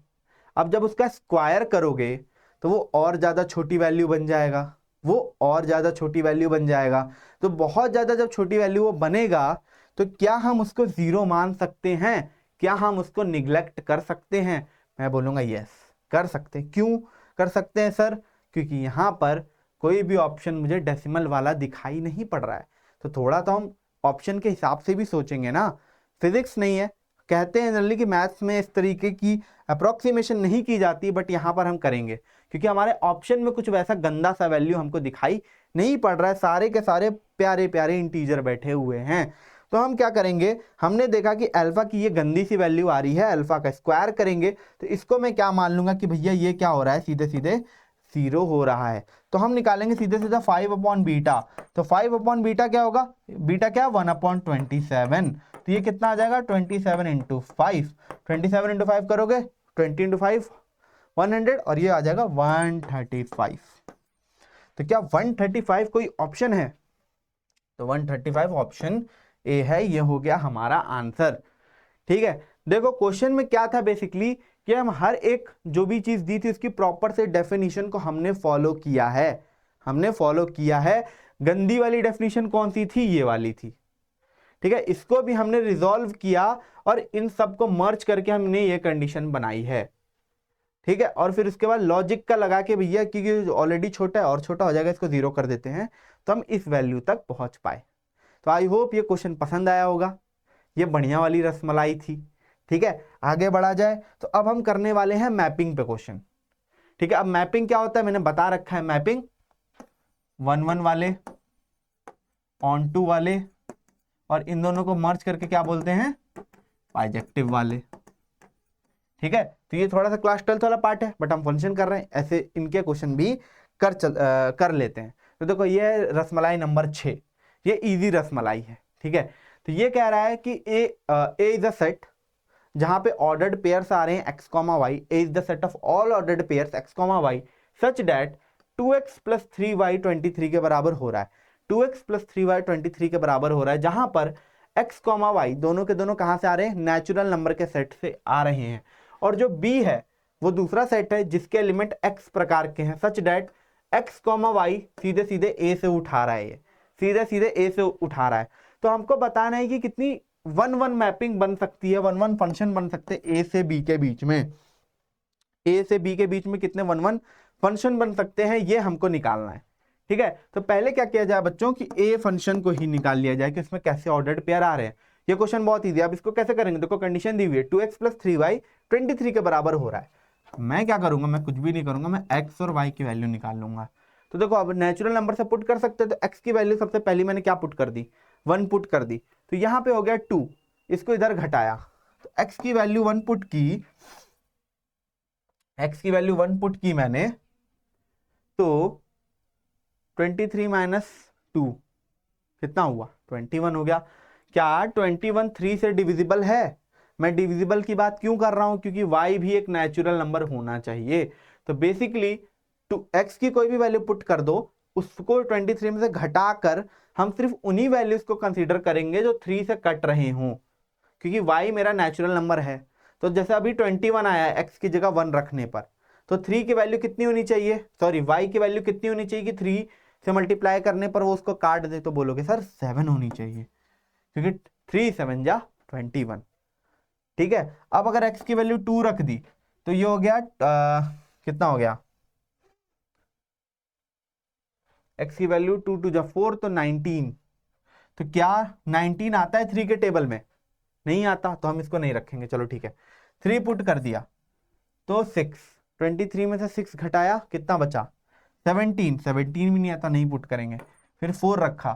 अब जब उसका स्क्वायर करोगे तो वो और ज्यादा छोटी वैल्यू बन जाएगा, वो और ज्यादा छोटी वैल्यू बन जाएगा। तो बहुत ज्यादा जब छोटी वैल्यू वो बनेगा तो क्या हम उसको 0 मान सकते हैं, क्या हम उसको निग्लेक्ट कर सकते हैं? मैं बोलूंगा यस, कर सकते हैं। क्यों कर सकते हैं सर? क्योंकि यहाँ पर कोई भी ऑप्शन मुझे डेसिमल वाला दिखाई नहीं पड़ रहा है। तो थोड़ा तो हम ऑप्शन के हिसाब से भी सोचेंगे ना, फिजिक्स नहीं है। कहते हैं जनरली कि मैथ्स में इस तरीके की अप्रोक्सीमेशन नहीं की जाती, बट यहाँ पर हम करेंगे क्योंकि हमारे ऑप्शन में कुछ वैसा गंदा सा वैल्यू हमको दिखाई नहीं पड़ रहा है, सारे के सारे प्यारे प्यारे इंटीजर बैठे हुए हैं। तो हम क्या करेंगे, हमने देखा कि अल्फा की ये गंदी सी वैल्यू आ रही है, अल्फा का स्क्वायर करेंगे तो इसको मैं क्या मान लूंगा कि भैया ये क्या हो रहा है, सीधे सीधे 0 हो रहा है। तो हम निकालेंगे सीधे सीधा 5/बीटा। तो 5/बीटा क्या होगा, बीटा क्या, 1/27। तो ये कितना आ जाएगा, 27 × 5, 27 × 5 करोगे 20 × 5 100, और ये आ जाएगा 135। तो क्या 135 कोई ऑप्शन है? तो 135 ऑप्शन ए है, ये हो गया हमारा आंसर। ठीक है, देखो क्वेश्चन में क्या था बेसिकली कि हम हर एक जो भी चीज दी थी उसकी प्रॉपर से डेफिनेशन को हमने फॉलो किया है, हमने फॉलो किया है। गंदी वाली डेफिनेशन कौन सी थी? ये वाली थी। ठीक है, इसको भी हमने रिजॉल्व किया और इन सबको मर्ज करके हमने ये कंडीशन बनाई है। ठीक है, और फिर उसके बाद लॉजिक का लगा के भैया क्योंकि ऑलरेडी छोटा है और छोटा हो जाएगा, इसको 0 कर देते हैं, तो हम इस वैल्यू तक पहुंच पाए। तो आई होप ये क्वेश्चन पसंद आया होगा, ये बढ़िया वाली रसमलाई थी। ठीक है, आगे बढ़ा जाए तो अब हम करने वाले हैं मैपिंग पे क्वेश्चन। ठीक है, अब मैपिंग क्या होता है मैंने बता रखा है। मैपिंग 1 1 वाले, ऑन टू वाले, और इन दोनों को मर्ज करके क्या बोलते हैं? बाइजेक्टिव वाले। ठीक है, तो ये थोड़ा सा क्लास 12 वाला पार्ट है, बट हम फंक्शन कर रहे हैं, ऐसे इनके क्वेश्चन भी कर लेते हैं। तो देखो ये है रसमलाई नंबर 6, ये इजी रसमलाई है। ठीक है, तो ये कह रहा है कि ए इज अ सेट जहां पे ऑर्डर्ड पेयर्स आ रहे हैं x, y, a is the set of all ordered pairs x, y such that 2x + 3y 23 के बराबर हो रहा है। 2x + 3y 23 के बराबर हो रहा है, जहां पर x, y दोनों के दोनों कहां से आ रहे हैं? नेचुरल नंबर के सेट से आ रहे हैं। और जो b है वो दूसरा सेट है जिसके एलिमेंट x प्रकार के हैं, सच दैट x, y सीधे सीधे a से उठा रहा है, ये सीधे सीधे a से उठा रहा है। तो हमको बताना है कि कितनी 1 1 मैपिंग बन सकती है, 1 1 फंक्शन बन सकते हैं a से b के बीच में, a से b के बीच में कितने 1 1 फंक्शन बन सकते हैं, ये हमको निकालना है। ठीक है, तो पहले क्या किया जाए बच्चों कि a फंक्शन को ही निकाल लिया जाए कि इसमें कैसे ऑर्डर्ड पेयर आ रहे हैं। ये क्वेश्चन बहुत ईजी है। अब इसको कैसे करेंगे? देखो कंडीशन दी हुई है 2x + 3y 23 के बराबर हो रहा है। मैं क्या करूंगा? मैं कुछ भी नहीं करूंगा, मैं x और y की वैल्यू निकाल लूंगा। तो देखो अब नेचुरल नंबर से पुट कर सकते हैं, तो x की वैल्यू सबसे पहली मैंने क्या पुट कर दी? 1 पुट कर दी। तो यहां पे हो गया 2, इसको इधर घटाया, तो x की वैल्यू 1 पुट की, x की वैल्यू 1 पुट की मैंने, तो 23 - 2 कितना हुआ? 21 हो गया। क्या 21 3 से डिविजिबल है? मैं डिविजिबल की बात क्यों कर रहा हूं? क्योंकि y भी एक नेचुरल नंबर होना चाहिए। तो बेसिकली x की कोई भी वैल्यू पुट कर दो, उसको 23 में से घटाकर हम सिर्फ उन्हीं वैल्यूज को कंसीडर करेंगे जो 3 से कट रहे हों, क्योंकि y मेरा नेचुरल नंबर है। तो जैसे अभी 21 आया है x की जगह 1 रखने पर, तो 3 की वैल्यू कितनी होनी चाहिए? सॉरी, y की वैल्यू कितनी होनी चाहिए कि 3 से मल्टीप्लाई करने पर वो उसको काट दे? तो बोलोगे सर 7 होनी चाहिए, क्योंकि 3 7 जा 21। ठीक है, अब अगर x की वैल्यू 2 रख दी तो ये हो गया कितना हो गया? x की वैल्यू 2 2 जा 4, तो 19। तो क्या 19 आता है 3 के टेबल में? नहीं आता, तो हम इसको नहीं रखेंगे। चलो ठीक है, 3 पुट कर दिया तो 6, 23 में से 6 घटाया, कितना बचा? 17, 17 भी नहीं आता, नहीं पुट करेंगे। फिर 4 रखा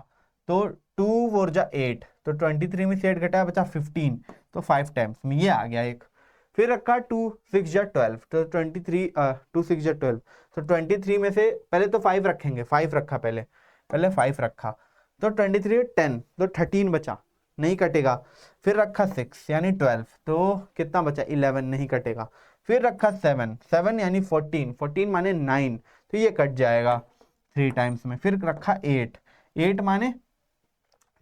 तो 2 4 जा 8, तो 23 में से 8 घटाया, बचा 15, तो 5 टाइम्स में ये आ गया एक। फिर रखा 2 6 जा 12, तो 23 2 6 जा 12, तो 23 में से पहले तो 5 रखेंगे, 5 रखा पहले 5 रखा, तो 23 10, तो 13 बचा, नहीं कटेगा। फिर रखा 6 यानी 12, तो कितना बचा? 11, नहीं कटेगा। फिर रखा 7 7 यानी 14 14 माने 9, तो ये कट जाएगा 3 टाइम्स में। फिर रखा 8 8 माने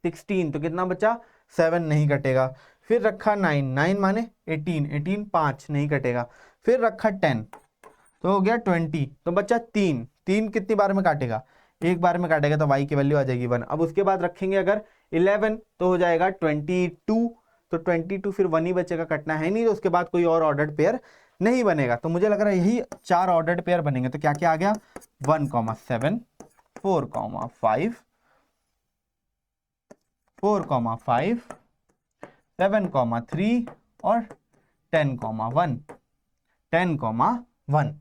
16, तो कितना बचा? 7, नहीं कटेगा। फिर रखा 9 9 माने 18 18 5, नहीं कटेगा। फिर रखा 10, तो हो गया 20, तो बचा 3 3 कितनी बार में काटेगा? एक बार में काटेगा, तो y की वैल्यू आ जाएगी 1। अब उसके बाद रखेंगे अगर 11, तो हो जाएगा 22, तो 22 फिर 1 ही बचेगा, कटना है नहीं, तो उसके बाद कोई और ऑर्डर्ड पेयर नहीं बनेगा। तो मुझे लग रहा है यही 4 ऑर्डर्ड पेयर बनेंगे। तो क्या क्या आ गया? 1, 7 4, 5 4, 5 7, 3 और 10, 1 10, 1।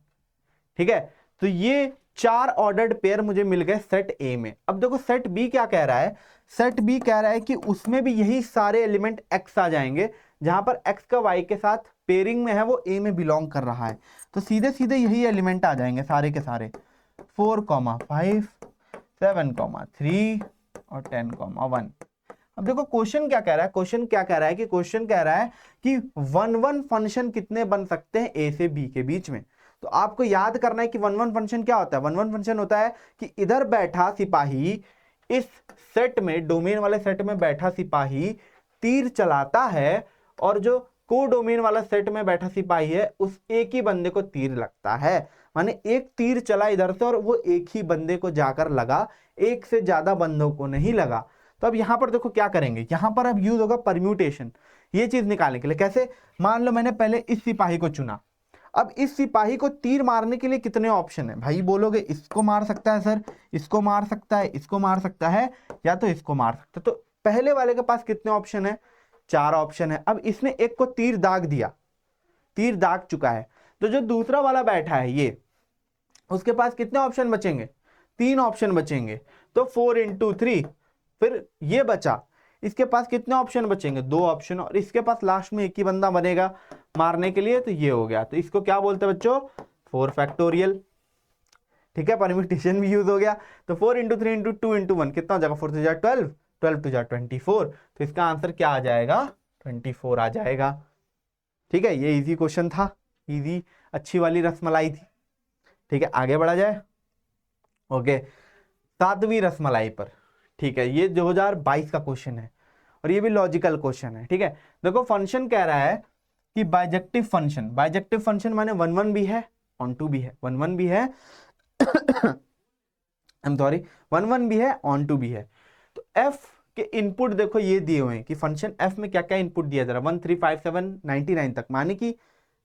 ठीक है, तो ये 4 ऑर्डर्ड पेयर मुझे मिल गए सेट ए में। अब देखो सेट बी क्या कह रहा है? सेट बी कह रहा है कि उसमें भी यही सारे एलिमेंट एक्स आ जाएंगे, जहां पर एक्स का वाई के साथ पेयरिंग में है, वो ए में बिलोंग कर रहा है। तो सीधे सीधे यही एलिमेंट आ जाएंगे सारे के सारे, 4, 5 7, 3 और 10, 1। अब देखो क्वेश्चन क्या कह रहा है? क्वेश्चन क्या कह रहा है कि क्वेश्चन कह रहा है कि 1 1 फंक्शन कितने बन सकते हैं ए से बी के बीच में। तो आपको याद करना है कि 1-1 फंक्शन क्या होता है। 1-1 फंक्शन होता है कि इधर बैठा सिपाही, इस सेट में, डोमेन वाले सेट में बैठा सिपाही तीर चलाता है, और जो को डोमेन वाला सेट में बैठा सिपाही है उस एक ही बंदे को तीर लगता है। माने एक तीर चला इधर से और वो एक ही बंदे को जाकर लगा, एक से ज्यादा बंदों को नहीं लगा। तो अब यहां पर देखो क्या करेंगे, यहां पर अब यूज होगा परम्यूटेशन, ये चीज निकालने के लिए। कैसे? मान लो मैंने पहले इस सिपाही को चुना, अब इस सिपाही को तीर मारने के लिए कितने ऑप्शन है भाई? बोलोगे इसको मार सकता है सर, इसको मार सकता है, इसको मार सकता है, या तो इसको मार सकता है। तो पहले वाले के पास कितने ऑप्शन है? 4 ऑप्शन है। अब इसने एक को तीर दाग दिया, तीर दाग चुका है, तो जो दूसरा वाला बैठा है ये, उसके पास कितने ऑप्शन बचेंगे? 3 ऑप्शन बचेंगे। तो 4 × 3, फिर ये बचा, इसके पास कितने ऑप्शन बचेंगे? 2 ऑप्शन, और इसके पास लास्ट में एक ही बंदा बनेगा मारने के लिए, तो ये हो गया। तो इसको क्या बोलते हैं बच्चों? 4 फैक्टोरियल। ठीक है, परम्यूटेशन भी यूज हो गया। तो 4 × 3 × 2 × 1 कितना हो जाएगा? 4 × 3 = 12, 12 × 2 = 24। तो इसका आंसर क्या आ जाएगा? 24 आ जाएगा। ठीक है, ये इजी क्वेश्चन था, इजी अच्छी वाली रसमलाई थी। ठीक है, आगे बढ़ा जाए। ओके, 7वीं रसमलाई पर। ठीक है, ये 2022 का क्वेश्चन है और ये भी लॉजिकल क्वेश्चन है। ठीक है, देखो फंक्शन कह रहा है कि बाइजेक्टिव फंक्शन, बाइजेक्टिव फंक्शन माने 1-1 भी है, ऑन-टू भी है, 1-1 भी है आई एम सॉरी, 1-1 भी है, ऑन-टू भी है। तो f के इनपुट देखो ये दिए हुए हैं कि फंक्शन f में क्या क्या इनपुट दिया जा रहा है, 1 3 5 7 99 तक। माने कि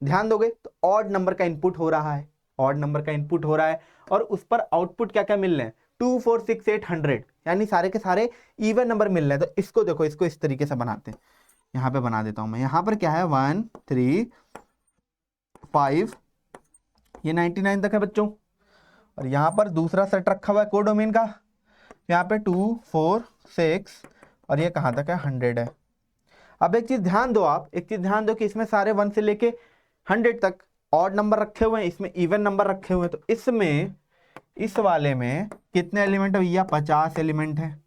ध्यान दोगे तो ऑड नंबर का इनपुट हो रहा है, ऑड नंबर का इनपुट हो रहा है, और उस पर आउटपुट क्या क्या मिल रहे हैं? 2 4 6 8 100, यानी सारे के सारे इवन नंबर मिल रहे हैं। तो इसको देखो, इसको इस तरीके से बनाते हैं, यहाँ पे बना देता हूं मैं। यहाँ पर क्या है? 1 3 5, ये 99 तक है बच्चों, और यहाँ पर दूसरा सेट रखा हुआ है कोडोमेन का, यहाँ पे 2 4 6, और ये कहाँ तक है? 100 है। अब एक चीज ध्यान दो, आप एक चीज ध्यान दो कि इसमें सारे 1 से लेके 100 तक ऑड नंबर रखे हुए हैं, इसमें इवन नंबर रखे हुए हैं। तो इसमें, इस वाले में कितने एलिमेंट है भैया? 50 एलिमेंट है।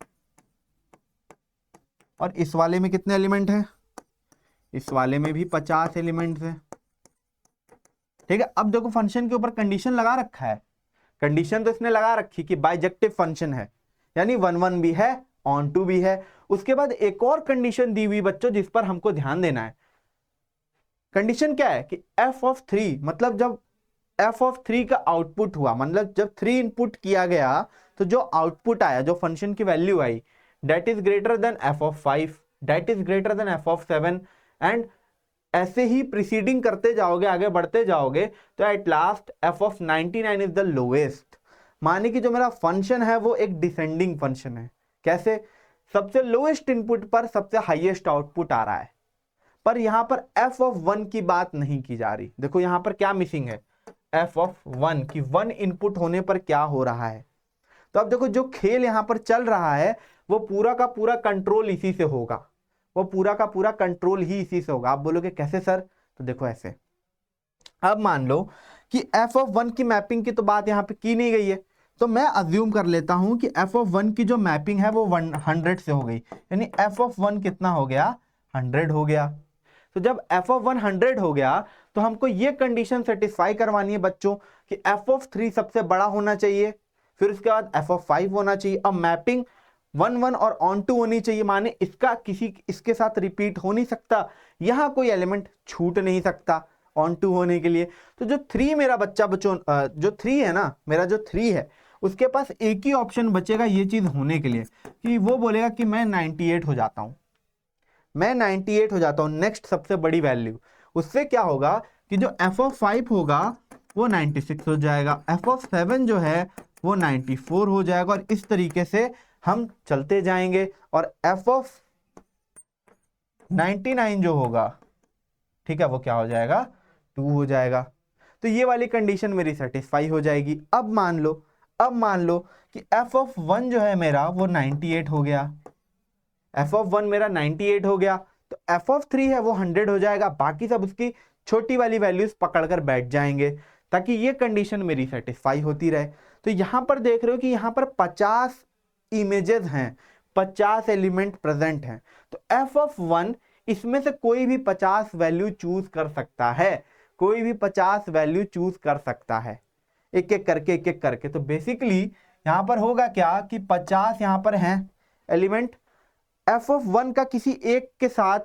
और इस वाले में कितने एलिमेंट है? इस वाले में भी 50 एलिमेंट है। ठीक है, अब देखो फंक्शन के ऊपर कंडीशन लगा रखा है, कंडीशन तो इसने लगा रखी कि बाइजेक्टिव फंक्शन है, यानी 1-1 भी है, ऑन-टू भी है। उसके बाद एक और कंडीशन दी हुई बच्चों जिस पर हमको ध्यान देना है। कंडीशन क्या है कि f(3), मतलब जब f(3) का आउटपुट हुआ, मतलब जब 3 इनपुट किया गया तो जो आउटपुट आया, जो फंक्शन की value I, that is greater then f(5), that is greater then f(7), and ऐसे ही प्रीसीडिंग करते जाओगे, आगे बढ़ते जाओगे, तो at last f(99) is the lowest. माने कि जो मेरा फंक्शन है वो एक डिसेंडिंग फंक्शन है। कैसे? सबसे लोएस्ट इनपुट पर सबसे हाईएस्ट आउटपुट आ रहा है। पर यहां पर f(1) की बात नहीं की जा रही। देखो यहां पर क्या मिसिंग है? f(1) की 1 इनपुट होने पर क्या हो रहा है। तो अब देखो जो खेल यहां पर चल रहा है वो पूरा का पूरा कंट्रोल इसी से होगा, वो पूरा का पूरा कंट्रोल ही इसी से होगा। आप बोलोगे कैसे सर? तो देखो ऐसे, अब मान लो कि f(1) की मैपिंग की तो बात यहां पे की नहीं गई है, तो मैं अज्यूम कर लेता हूं कि f(1) की जो मैपिंग है वो 100 से हो गई, यानी f(1) कितना हो गया? 100 हो गया। तो जब f(1) 100 हो गया तो हमको ये कंडीशन सेटिस्फाई करवानी है बच्चों कि f(3) सबसे बड़ा होना चाहिए, फिर उसके बाद f(5) होना चाहिए। अब मैपिंग 1-1 और ऑन-टू होनी चाहिए, माने इसके साथ रिपीट हो नहीं सकता, यहां कोई एलिमेंट छूट नहीं सकता ऑन-टू होने के लिए। तो जो 3 मेरा बच्चा बच्चों, जो 3 है ना, मेरा जो 3 है उसके पास एक ही ऑप्शन बचेगा ये चीज होने के लिए कि वो बोलेगा कि मैं 98 हो जाता हूं, मैं 98 हो जाता हूं, नेक्स्ट सबसे बड़ी वैल्यू। उससे क्या होगा कि जो f(5) होगा वो 96 हो जाएगा, f(7) जो है वो 94 हो जाएगा, और इस तरीके से हम चलते जाएंगे, और f(99) जो होगा, ठीक है, वो क्या हो जाएगा? 2 हो जाएगा। तो ये वाली कंडीशन मेरी सेटिस्फाई हो जाएगी। अब मान लो कि f(1) जो है मेरा वो 98 हो गया, f(1) मेरा 98 हो गया, तो f(3) है वो 100 हो जाएगा, बाकी सब उसकी छोटी वाली वैल्यूज पकड़कर बैठ जाएंगे ताकि ये कंडीशन मेरी सेटिस्फाई होती रहे। तो यहां पर देख रहे हो कि यहां पर 50 इमेजेस हैं, 50 एलिमेंट प्रेजेंट हैं। तो f(1) इसमें से कोई भी 50 वैल्यू चूज कर सकता है, कोई भी 50 वैल्यू चूज कर सकता है, एक एक करके। तो बेसिकली यहां पर होगा क्या कि 50 यहां पर हैं एलिमेंट, f(1) का किसी एक के साथ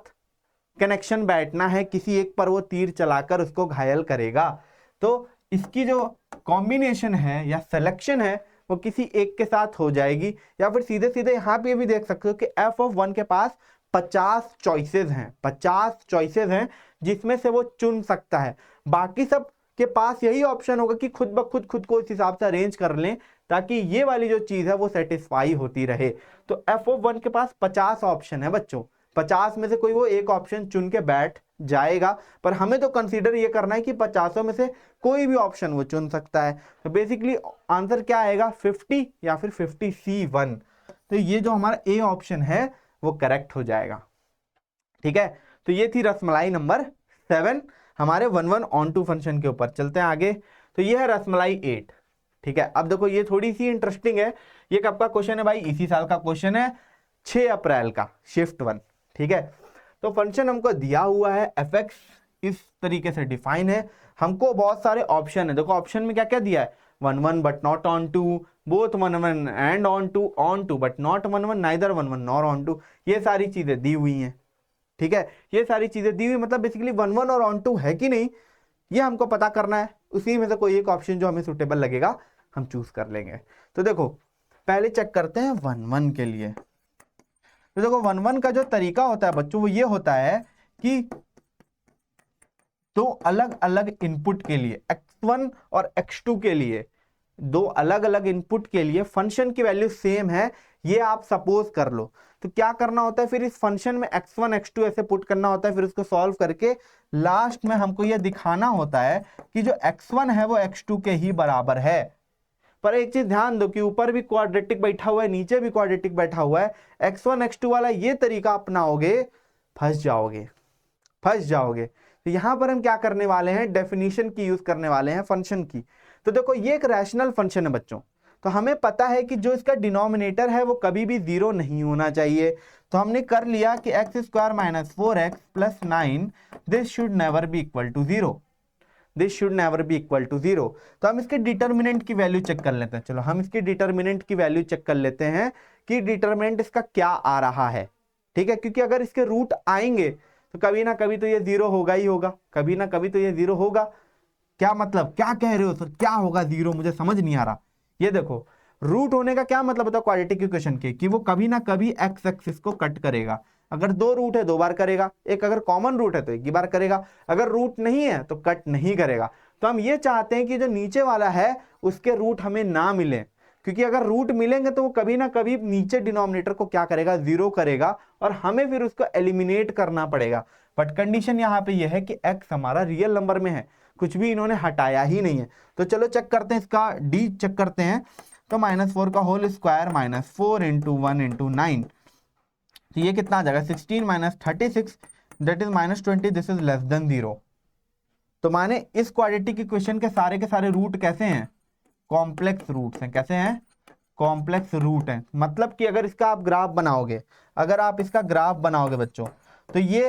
कनेक्शन बैठना है, किसी एक पर वो तीर चलाकर उसको घायल करेगा। तो इसकी जो कॉम्बिनेशन है या सिलेक्शन है वो किसी एक के साथ हो जाएगी, या फिर सीधे सीधे यहां पे भी देख सकते हो कि f(1) के पास 50 चॉइसेस हैं, 50 चॉइसेस हैं जिसमें से वो चुन सकता है। बाकी सब के पास यही ऑप्शन होगा कि खुद ब खुद को इस हिसाब से अरेंज कर लें ताकि ये वाली जो चीज है वो सेटिस्फाई होती रहे। तो f(1) के पास 50 ऑप्शन है बच्चों, 50 में से कोई वो एक ऑप्शन चुन के बैठ जाएगा, पर हमें तो कंसीडर ये करना है कि 50 में से कोई भी ऑप्शन वो चुन सकता है। तो बेसिकली आंसर क्या आएगा, 50 या फिर 50C1। तो ये जो हमारा ए ऑप्शन है वो करेक्ट हो जाएगा। ठीक है, तो ये थी रसमलाई नंबर 7 हमारे 1 on 2 फंक्शन के ऊपर। चलते हैं आगे, तो ये है रसमलाई 8। ठीक है, अब देखो ये थोड़ी सी इंटरेस्टिंग है। ये कब का क्वेश्चन है भाई, इसी साल का क्वेश्चन है, 6 अप्रैल का, शिफ्ट 1। ठीक है, तो फंक्शन हमको दिया हुआ है f(x) इस तरीके से डिफाइन है, हमको बहुत सारे ऑप्शन है। देखो ऑप्शन में क्या क्या दिया है, 1 but not onto, both 1 and onto but not 1 neither 1 nor onto, ये सारी चीजें दी हुई हैं। ठीक है, ये सारी चीजें दी हुई मतलब बेसिकली 1 और ऑन टू है कि नहीं ये हमको पता करना है। उसी में से कोई एक ऑप्शन जो हमें सुटेबल लगेगा हम चूज कर लेंगे। तो देखो पहले चेक करते हैं 1 के लिए। तो देखो 1 का जो तरीका होता है बच्चों वो ये होता है कि दो अलग अलग इनपुट के लिए, x1 और x2 के लिए, दो अलग अलग इनपुट के लिए फंक्शन की वैल्यू सेम है, ये आप सपोज कर लो। तो क्या करना होता है फिर इस फंक्शन में x1 x2 ऐसे पुट करना होता है, फिर उसको सॉल्व करके लास्ट में हमको ये दिखाना होता है कि जो x1 है वो x2 के ही बराबर है। पर एक चीज ध्यान दो कि ऊपर भी क्वाड्रेटिक बैठा हुआ है, नीचे भी क्वाड्रेटिक बैठा हुआ है, x1 x2 वाला ये तरीका अपनाओगे फंस जाओगे। तो यहां पर हम क्या करने वाले हैं, डेफिनेशन की यूज करने वाले हैं फंक्शन की। तो देखो ये एक रैशनल फंक्शन है बच्चों, तो हमें पता है कि जो इसका डिनोमिनेटर है वो कभी भी 0 नहीं होना चाहिए। तो हमने कर लिया कि x² - 4x + 9 this should never be equal to 0। तो हम इसके डिटर्मिनेंट की वैल्यू चेक कर लेते हैं। चलो हम इसके डिटर्मिनेंट की वैल्यू चेक कर लेते हैं कि डिटर्मिनेंट इसका क्या आ रहा है। ठीक है, क्योंकि अगर इसके रूट आएंगे तो कभी ना कभी तो ये 0 होगा ही होगा, कभी ना कभी तो ये 0 होगा। क्या मतलब, क्या कह रहे हो सर, क्या होगा 0, मुझे समझ नहीं आ रहा। ये देखो रूट होने का क्या मतलब होता है क्वाड्रेटिक इक्वेशन के, कि वो कभी ना कभी एक्स एक्सिस को कट करेगा। अगर 2 रूट है 2 बार करेगा, एक अगर कॉमन रूट है तो एक ही बार करेगा, अगर रूट नहीं है तो कट नहीं करेगा। तो हम ये चाहते हैं कि जो नीचे वाला है उसके रूट हमें ना मिले, क्योंकि अगर रूट मिलेंगे तो वो कभी ना कभी नीचे डिनोमिनेटर को क्या करेगा, 0 करेगा, और हमें फिर उसको एलिमिनेट करना पड़ेगा। बट कंडीशन यहाँ पे यह है कि x हमारा रियल नंबर में है, कुछ भी इन्होंने हटाया ही नहीं है। तो चलो चेक करते हैं, इसका डी चेक करते हैं। तो -4 का होल स्क्वायर -4 × 1 × 9, तो ये कितना आ जाएगा, 16 - 36 that is -20, this is less than 0। तो माने इस क्वाड्रेटिक इक्वेशन के सारे रूट कैसे हैं, कॉम्प्लेक्स रूट्स हैं। कैसे हैं, कॉम्प्लेक्स रूट हैं। मतलब कि अगर इसका आप ग्राफ बनाओगे, अगर आप इसका ग्राफ बनाओगे बच्चों, तो ये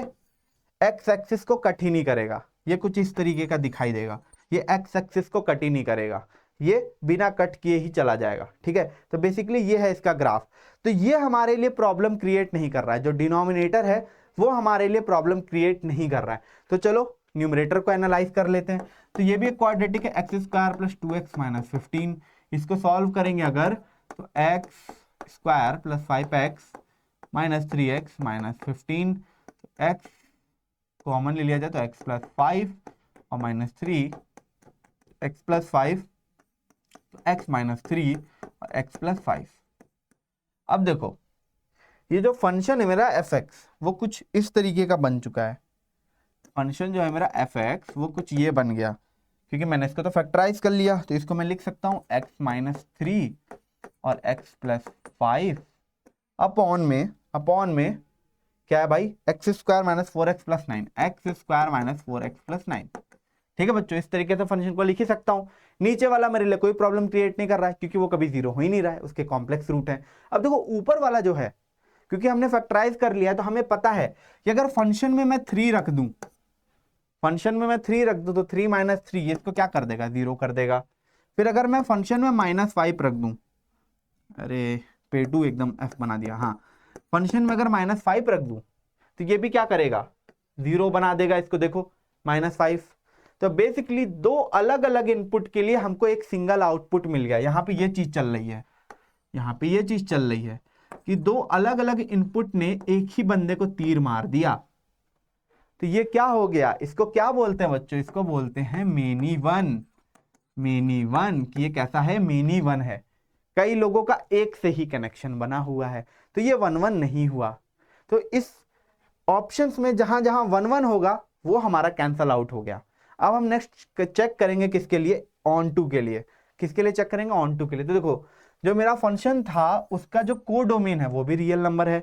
एक्स एक्सिस को कट ही नहीं करेगा, ये कुछ इस तरीके का दिखाई देगा, ये एक्स एक्सिस को कट ही नहीं करेगा, ये बिना कट किए ही चला जाएगा। ठीक है, तो बेसिकली ये है इसका ग्राफ। तो ये हमारे लिए प्रॉब्लम क्रिएट नहीं कर रहा है, जो डिनोमिनेटर है वो हमारे लिए प्रॉब्लम क्रिएट नहीं कर रहा है। तो चलो न्यूमरेटर को एनालाइज कर लेते हैं। तो ये भी एक क्वाड्रेटिक है, x² + 2x - 15। इसको सॉल्व करेंगे अगर तो x² + 5x - 3x - 15, x common ले लिया जाए तो x + 5 और -3, x + 5 तो x - 3 और x + 5। अब देखो ये जो फंक्शन है मेरा f(x) वो कुछ इस तरीके का बन चुका है। फंक्शन जो है मेरा f(x) वो कुछ ये बन गया, क्योंकि मैंने इसको तो फैक्टराइज कर लिया, तो इसको मैं लिख सकता हूँ x - 3 और x + 5 अपॉन में क्या है भाई, x² - 4x + 9, x² - 4x + 9। ठीक है बच्चों, इस तरीके से फंक्शन को लिख ही सकता हूं। नीचे वाला मेरे लिए कोई प्रॉब्लम क्रिएट नहीं कर रहा है, क्योंकि वो कभी 0 हो ही नहीं रहा है, उसके कॉम्प्लेक्स रूट है। अब देखो ऊपर वाला जो है, क्योंकि हमने फैक्टराइज कर लिया तो हमें पता है कि अगर फंक्शन में मैं 3 रख दूं फंक्शन में मैं 3 रख दूं तो 3 माइनस 3 ये इसको क्या कर देगा, 0 कर देगा। फिर अगर मैं फंक्शन में -5 रख दूं, अरे पेटू एकदम एफ बना दिया, हाँ, फंक्शन में अगर -5 रख दूं तो ये भी क्या करेगा, 0 बना देगा इसको, देखो -5। तो बेसिकली दो अलग अलग इनपुट के लिए हमको एक सिंगल आउटपुट मिल गया। यहाँ पे ये चीज चल रही है, यहाँ पे ये चीज चल रही है कि दो अलग अलग इनपुट ने एक ही बंदे को तीर मार दिया। तो ये क्या हो गया, इसको क्या बोलते हैं बच्चों, इसको बोलते हैं मेनी वन। मेनी वन कि ये कैसा है, मेनी वन है, कई लोगों का एक से ही कनेक्शन बना हुआ है, तो ये 1-1 नहीं हुआ। तो इस ऑप्शंस में जहां जहां 1-1 होगा वो हमारा कैंसल आउट हो गया। अब हम नेक्स्ट चेक करेंगे किसके लिए, ऑन टू के लिए। किसके लिए चेक करेंगे, ऑन टू के लिए। तो देखो जो मेरा फंक्शन था उसका जो कोडोमेन है वो भी रियल नंबर है,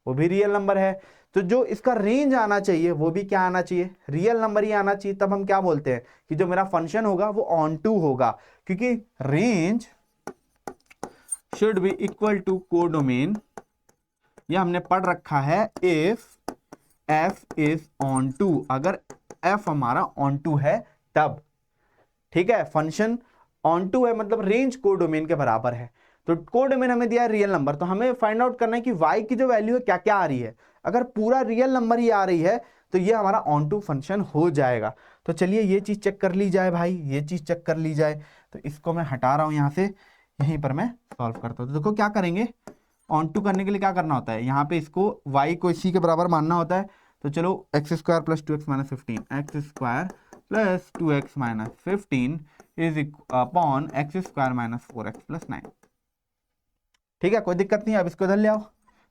वो भी रियल नंबर है। तो जो इसका रेंज आना चाहिए वो भी क्या आना चाहिए, रियल नंबर ही आना चाहिए। तब हम क्या बोलते हैं कि जो मेरा फंक्शन होगा वो ऑन टू होगा, क्योंकि range should be equal to codomain, ये हमने पढ़ रखा है, if f is onto, अगर f हमारा ऑन टू है तब, ठीक है। फंक्शन ऑन टू है मतलब रेंज कोडोमेन के बराबर है। तो कोडोमेन हमें दिया है रियल नंबर, तो हमें फाइंड आउट करना है कि y की जो वैल्यू है क्या क्या आ रही है। अगर पूरा रियल नंबर ही आ रही है तो ये हमारा ऑन टू फंक्शन हो जाएगा। तो चलिए ये चीज चेक कर ली जाए भाई, ये चीज चेक कर ली जाए। तो इसको मैं हटा रहा हूं यहां से, यहीं पर मैं सॉल्व करता हूं। तो देखो क्या करेंगे, ऑन टू करने के लिए क्या करना होता है, यहाँ पे इसको y को इसी के बराबर मानना होता है। तो चलो x² + 2x - 15, x² + 2x - 15 is upon x² - 4x + 9, ठीक है, कोई दिक्कत नहीं। अब इसको इधर ले आओ,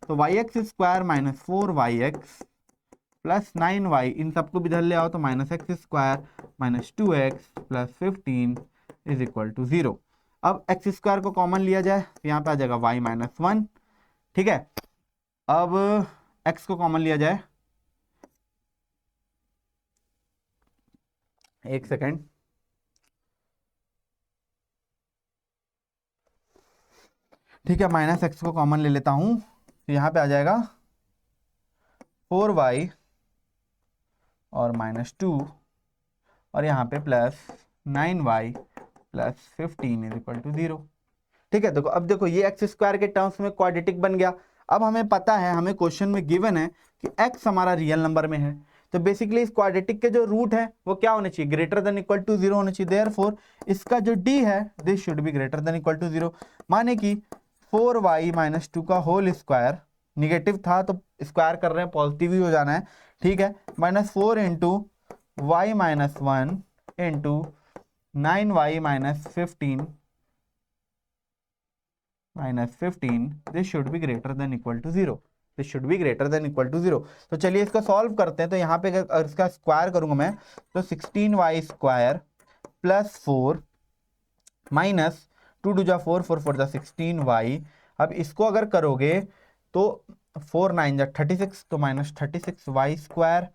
तो yx² - 4yx + 9y, इन सबको भी इधर ले आओ, तो -x² - 2x + 15 is equal to 0। अब x² को कॉमन लिया जाए तो यहाँ पे आ जाएगा y - 1, ठीक है। अब x को कॉमन लिया जाए, एक सेकेंड, ठीक है, -x को कॉमन ले लेता हूं, तो यहां पे आ जाएगा 4y और -2 और यहाँ पे +9y + 15 इज इक्वल टू 0, ठीक है। देखो अब देखो ये x² के टर्म्स में क्वाड्रेटिक बन गया। अब हमें पता है, हमें क्वेश्चन में गिवन है कि x हमारा रियल नंबर में है, तो बेसिकली इस क्वाड्रेटिक के जो रूट है वो क्या होने चाहिए, >= 0 होने चाहिए। देयरफॉर इसका जो d है दिस शुड बी >= 0, माने कि 4y - 2 का होल स्क्वायर, निगेटिव था तो स्क्वायर कर रहे हैं, पॉजिटिव ही हो जाना है, ठीक है, -4 × y - 1 × 9y - 15 this should B >= 0, this should B >= 0। तो चलिए इसको सॉल्व करते हैं। तो यहाँ पे अगर इसका स्क्वायर करूंगा मैं तो 16y² + 4 -2 × 4 4 4 16y। अब इसको अगर करोगे तो 4 9 36, तो -36y²,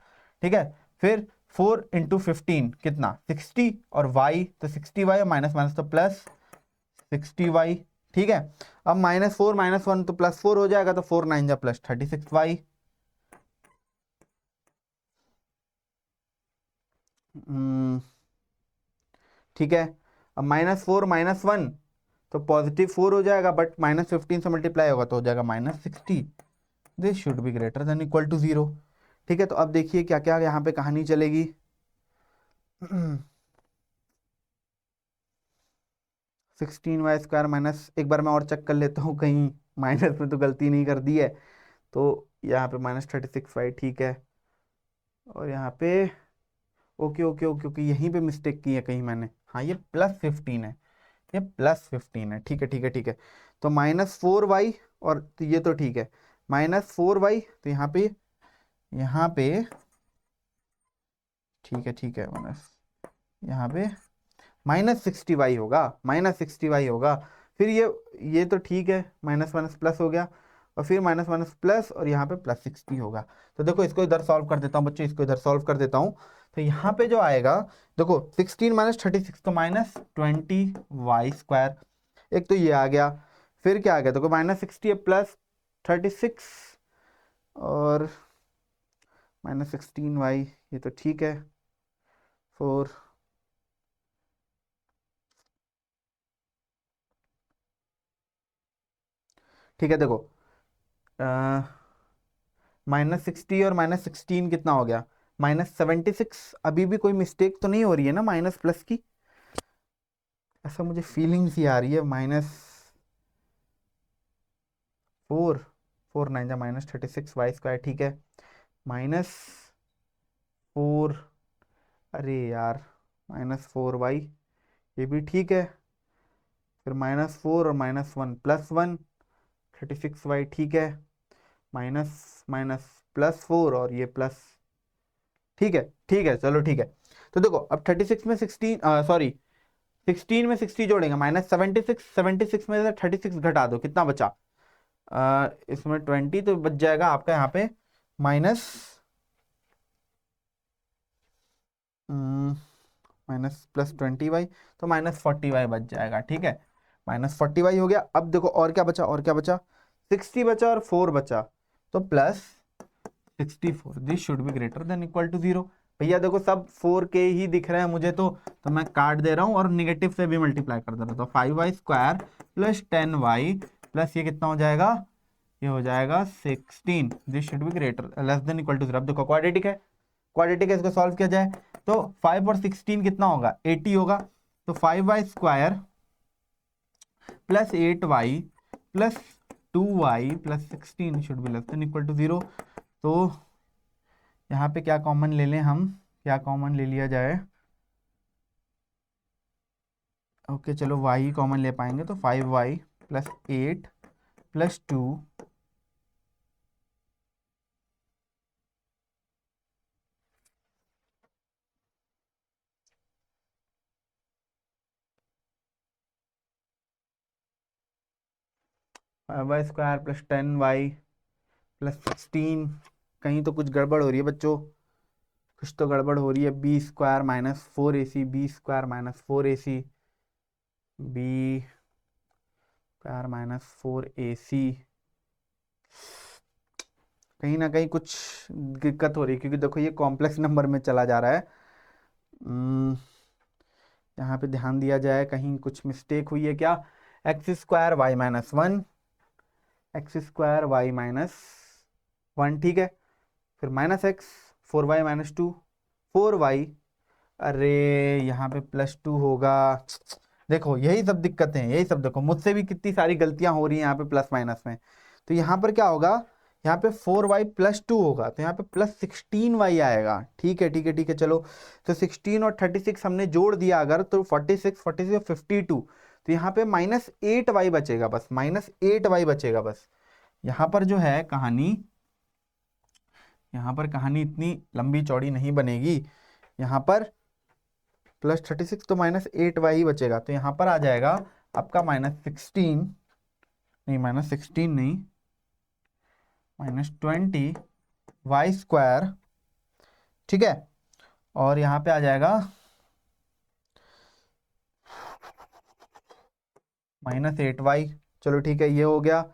ठीक है। फिर 4 × 15 कितना 60 और y, तो 60y और माइनस माइनस तो +60y, ठीक है। अब -4 - 1 तो +4 हो जाएगा, तो 4 9 +36y, ठीक है। अब -4 - 1 तो +4 हो जाएगा, बट -15 से मल्टीप्लाई होगा तो हो जाएगा -60, दिस शुड बी >= 0, ठीक है। तो अब देखिए क्या क्या यहाँ पे कहानी चलेगी। 16y² माइनस, एक बार मैं और चेक कर लेता हूँ कहीं माइनस में तो गलती नहीं कर दी है। तो यहाँ पे -36y, ठीक है, और यहाँ पे ओके ओके ओके ओके, यहीं पे मिस्टेक की है कहीं मैंने, हाँ ये +15 है, ये +15 है, ठीक है ठीक है ठीक है। तो -4y और तो ये तो ठीक है, -4y, तो यहाँ पे ठीक है, माइनस यहाँ पे -60y होगा, -60y होगा। फिर ये तो ठीक है, माइनस माइनस प्लस हो गया, और फिर माइनस माइनस प्लस, और यहाँ पे +60 होगा। तो देखो इसको इधर सॉल्व कर देता हूँ बच्चों, इसको इधर सॉल्व कर देता हूँ। तो यहाँ पे जो आएगा, देखो 16 - 36 तो -20y², एक तो ये आ गया। फिर क्या आ गया, देखो -60 है +36 और -16y, ये तो ठीक है, 4। ठीक है, देखो -60 और -16 कितना हो गया, -76। अभी भी कोई मिस्टेक तो नहीं हो रही है ना माइनस प्लस की? ऐसा मुझे फीलिंग्स ही आ रही है। -4, 4 9 जा -36 y², ठीक है। -4, अरे यार, -4y, ये भी ठीक है। फिर -4 और -1 +1, 36y, ठीक है। माइनस माइनस +4 और ये प्लस, ठीक है, ठीक है, चलो ठीक है। तो देखो अब 36 में 16, सॉरी 16 में 60 जोड़ेंगे, -76, 76 में से 36 घटा दो, कितना बचा? इसमें 20, तो बच जाएगा आपका यहाँ पे माइनस +20y, तो -40y बच जाएगा, ठीक है। -40y हो गया। अब देखो और क्या बचा, और क्या बचा? 60 बचा और 4 बचा, तो +64, this should be greater than equal to 0। भैया देखो सब 4 के ही दिख रहे हैं मुझे, तो मैं काट दे रहा हूँ और निगेटिव से भी मल्टीप्लाई कर दे रहा हूँ। तो 5y² + 10y प्लस ये कितना हो जाएगा, ये हो जाएगा 16, this should be greater less than equal to 0। अब देखो क्वाड्रेटिक है, क्वाड्रेटिक है, इसको सॉल्व किया जाए तो 5 और 16 कितना होगा, 80 होगा। तो 5y² + 8y + 2y + 16 should be less than equal to 0। तो यहाँ पे क्या कॉमन ले लें हम, क्या कॉमन ले लिया जाए? ओके चलो y कॉमन ले पाएंगे, तो 5y + 8 + 2 5y² + 10y + 16, कहीं तो कुछ गड़बड़ हो रही है बच्चों, कुछ तो गड़बड़ हो रही है। b² - 4ac, b² - 4ac, b² - 4ac, कहीं ना कहीं कुछ दिक्कत हो रही है, क्योंकि देखो ये कॉम्प्लेक्स नंबर में चला जा रहा है। यहाँ पे ध्यान दिया जाए, कहीं कुछ मिस्टेक हुई है क्या? x² y - 1, x² y - 1, ठीक है। फिर -x, 4y - 2, 4y, अरे यहाँ पे +2 होगा। देखो यही सब दिक्कतें हैं, यही सब, देखो मुझसे भी कितनी सारी गलतियां हो रही हैं यहाँ पे प्लस माइनस में। तो यहाँ पर क्या होगा, यहाँ पे 4y + 2 होगा, तो यहाँ पे +16y आएगा, ठीक है, ठीक है, ठीक है, चलो। तो 16 और 36 हमने जोड़ दिया अगर, तो 46, 46 और 52, तो यहाँ पे -8y बचेगा, बस -8y बचेगा बस। यहाँ पर जो है कहानी, यहाँ पर कहानी इतनी लंबी चौड़ी नहीं बनेगी। यहाँ पर +36 तो -8y ही बचेगा, तो यहाँ पर आ जाएगा आपका -16, नहीं -16 नहीं, -20y², ठीक है। और यहाँ पे आ जाएगा -8y, चलो ठीक है, ये हो गया।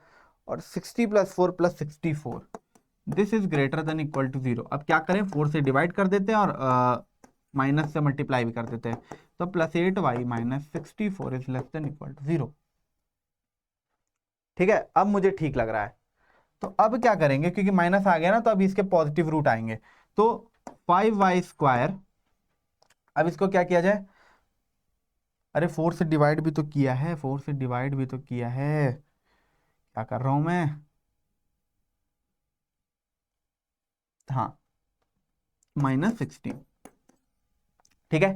और 60 + 4 + 64, this is greater than equal to 0। अब क्या करें, 4 से डिवाइड कर देते हैं और माइनस से मल्टीप्लाई भी कर देते हैं। तो +8y - 64 is less than equal to 0, ठीक है। अब मुझे ठीक लग रहा है। तो अब क्या करेंगे, क्योंकि माइनस आ गया ना, तो अब इसके पॉजिटिव रूट आएंगे। तो 5y², अब इसको क्या किया जाए, अरे 4 से डिवाइड भी तो किया है, 4 से डिवाइड भी तो किया है, क्या कर रहा हूं मैं? हाँ, -16, ठीक है,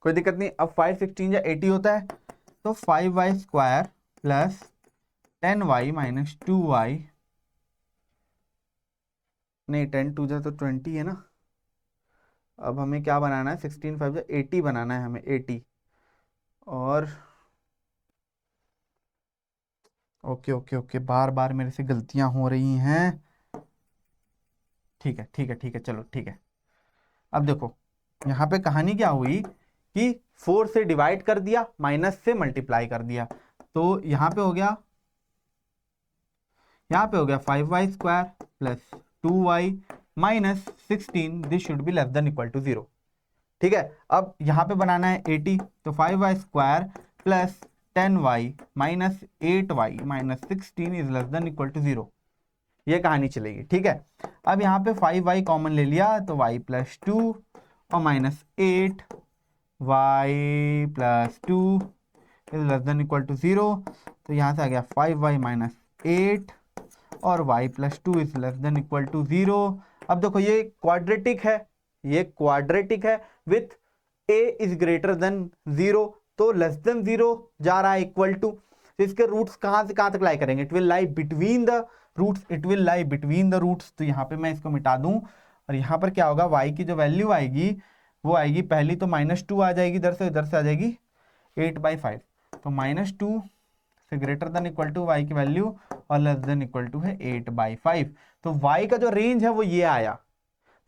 कोई दिक्कत नहीं। अब 5 16 या 80 होता है, तो 5y² + 10y - 2y, नहीं 10 2 जा तो 20 है ना। अब हमें क्या बनाना है, 16 5 जा 80 बनाना है हमें, 80। और ओके ओके ओके, बार बार मेरे से गलतियां हो रही हैं। ठीक है, ठीक है, ठीक है, चलो ठीक है। अब देखो यहाँ पे कहानी क्या हुई कि 4 से डिवाइड कर दिया, माइनस से मल्टीप्लाई कर दिया, तो यहाँ पे हो गया, यहाँ पे हो गया 5y² + 2y - 16, this should be less than equal to 0। ठीक है, अब यहाँ पे बनाना है 80, तो 5y square plus 10y minus 8y minus 16 is less than equal to 0, ये कहानी चलेगी। ठीक है, अब यहाँ पे 5y कॉमन ले लिया तो y प्लस 2 और minus 8y plus 2 is less than equal to 0, तो यहाँ से आ गया 5y माइनस 8 और y plus 2 is less than equal to 0। अब देखो ये क्वाड्रेटिक है, ये क्वाड्रेटिक है with a is greater than 0, तो लेस देन 0 जा रहा है इक्वल टू, तो इसके रूट्स कहां से कहां तक लाई करेंगे, it will lie between the roots, it will lie between the roots. तो यहाँ पे मैं इसको मिटा दूं और यहाँ पर क्या होगा, y की जो वैल्यू आएगी वो आएगी, पहली तो -2 आ जाएगी इधर से आ जाएगी 8/5, तो -2 से greater than equal to y की वैल्यू और लेस देन इक्वल टू है 8/5। तो y का जो रेंज है वो ये आया,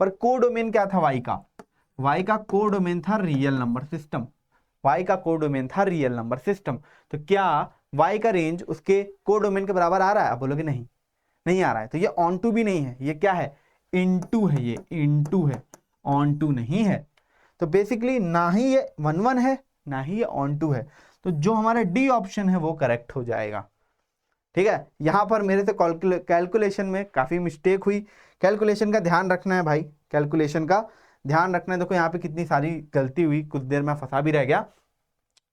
पर कोडोमेन क्या था y का कोडोमेन था रियल नंबर सिस्टम, y का कोडोमेन था रियल नंबर सिस्टम। तो क्या y का रेंज उसके कोडोमेन के बराबर आ रहा है, आप बोलोगे नहीं, नहीं आ रहा है, तो ये ऑन टू भी नहीं है, ये क्या है, इनटू है, ये इनटू है, ऑन टू नहीं है। तो बेसिकली ना ही ये 1 है ना ही ये ऑन टू है, तो जो हमारा डी ऑप्शन है वो करेक्ट हो जाएगा। ठीक है, यहां पर मेरे से कैलकुलेशन में काफी मिस्टेक हुई, कैलकुलेशन का ध्यान रखना है भाई, कैलकुलेशन का ध्यान रखना है। देखो यहाँ पे कितनी सारी गलती हुई, कुछ देर में फंसा भी रह गया,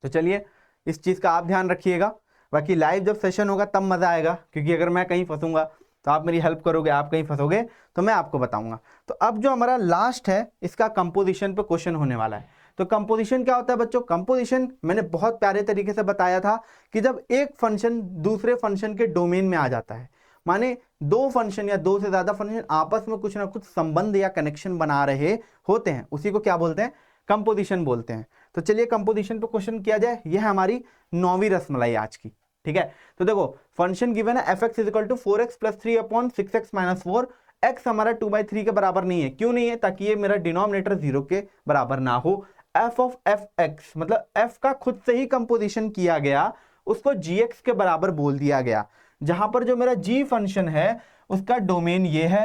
तो चलिए इस चीज का आप ध्यान रखिएगा। बाकी लाइव जब सेशन होगा तब मजा आएगा, क्योंकि अगर मैं कहीं फंसूंगा तो आप मेरी हेल्प करोगे, आप कहीं फंसोगे तो मैं आपको बताऊंगा। तो अब जो हमारा लास्ट है इसका कंपोजिशन पे क्वेश्चन होने वाला है। तो कंपोजिशन क्या होता है बच्चों, कंपोजिशन मैंने बहुत प्यारे तरीके से बताया था कि जब एक फंक्शन दूसरे फंक्शन के डोमेन में आ जाता है, माने दो फंक्शन या दो से ज्यादा फंक्शन आपस में कुछ ना कुछ संबंध या कनेक्शन बना रहे होते हैं, उसी को क्या बोलते हैं, कंपोजिशन बोलते हैं। तो चलिए कंपोजिशन पे क्वेश्चन किया जाए, यह है हमारी 9वीं रसमलाई आज की। ठीक है, तो देखो फंक्शन गिवन है fx is equal to 4x plus 3 upon 6x minus 4, x हमारा 2/3 के बराबर नहीं है, क्यों नहीं है, ताकि ये मेरा डिनोमिनेटर 0 के बराबर ना हो। f ऑफ fx मतलब f का खुद से ही कंपोजिशन किया गया, उसको gx के बराबर बोल दिया गया, जहां पर जो मेरा g फंक्शन है उसका डोमेन ये है,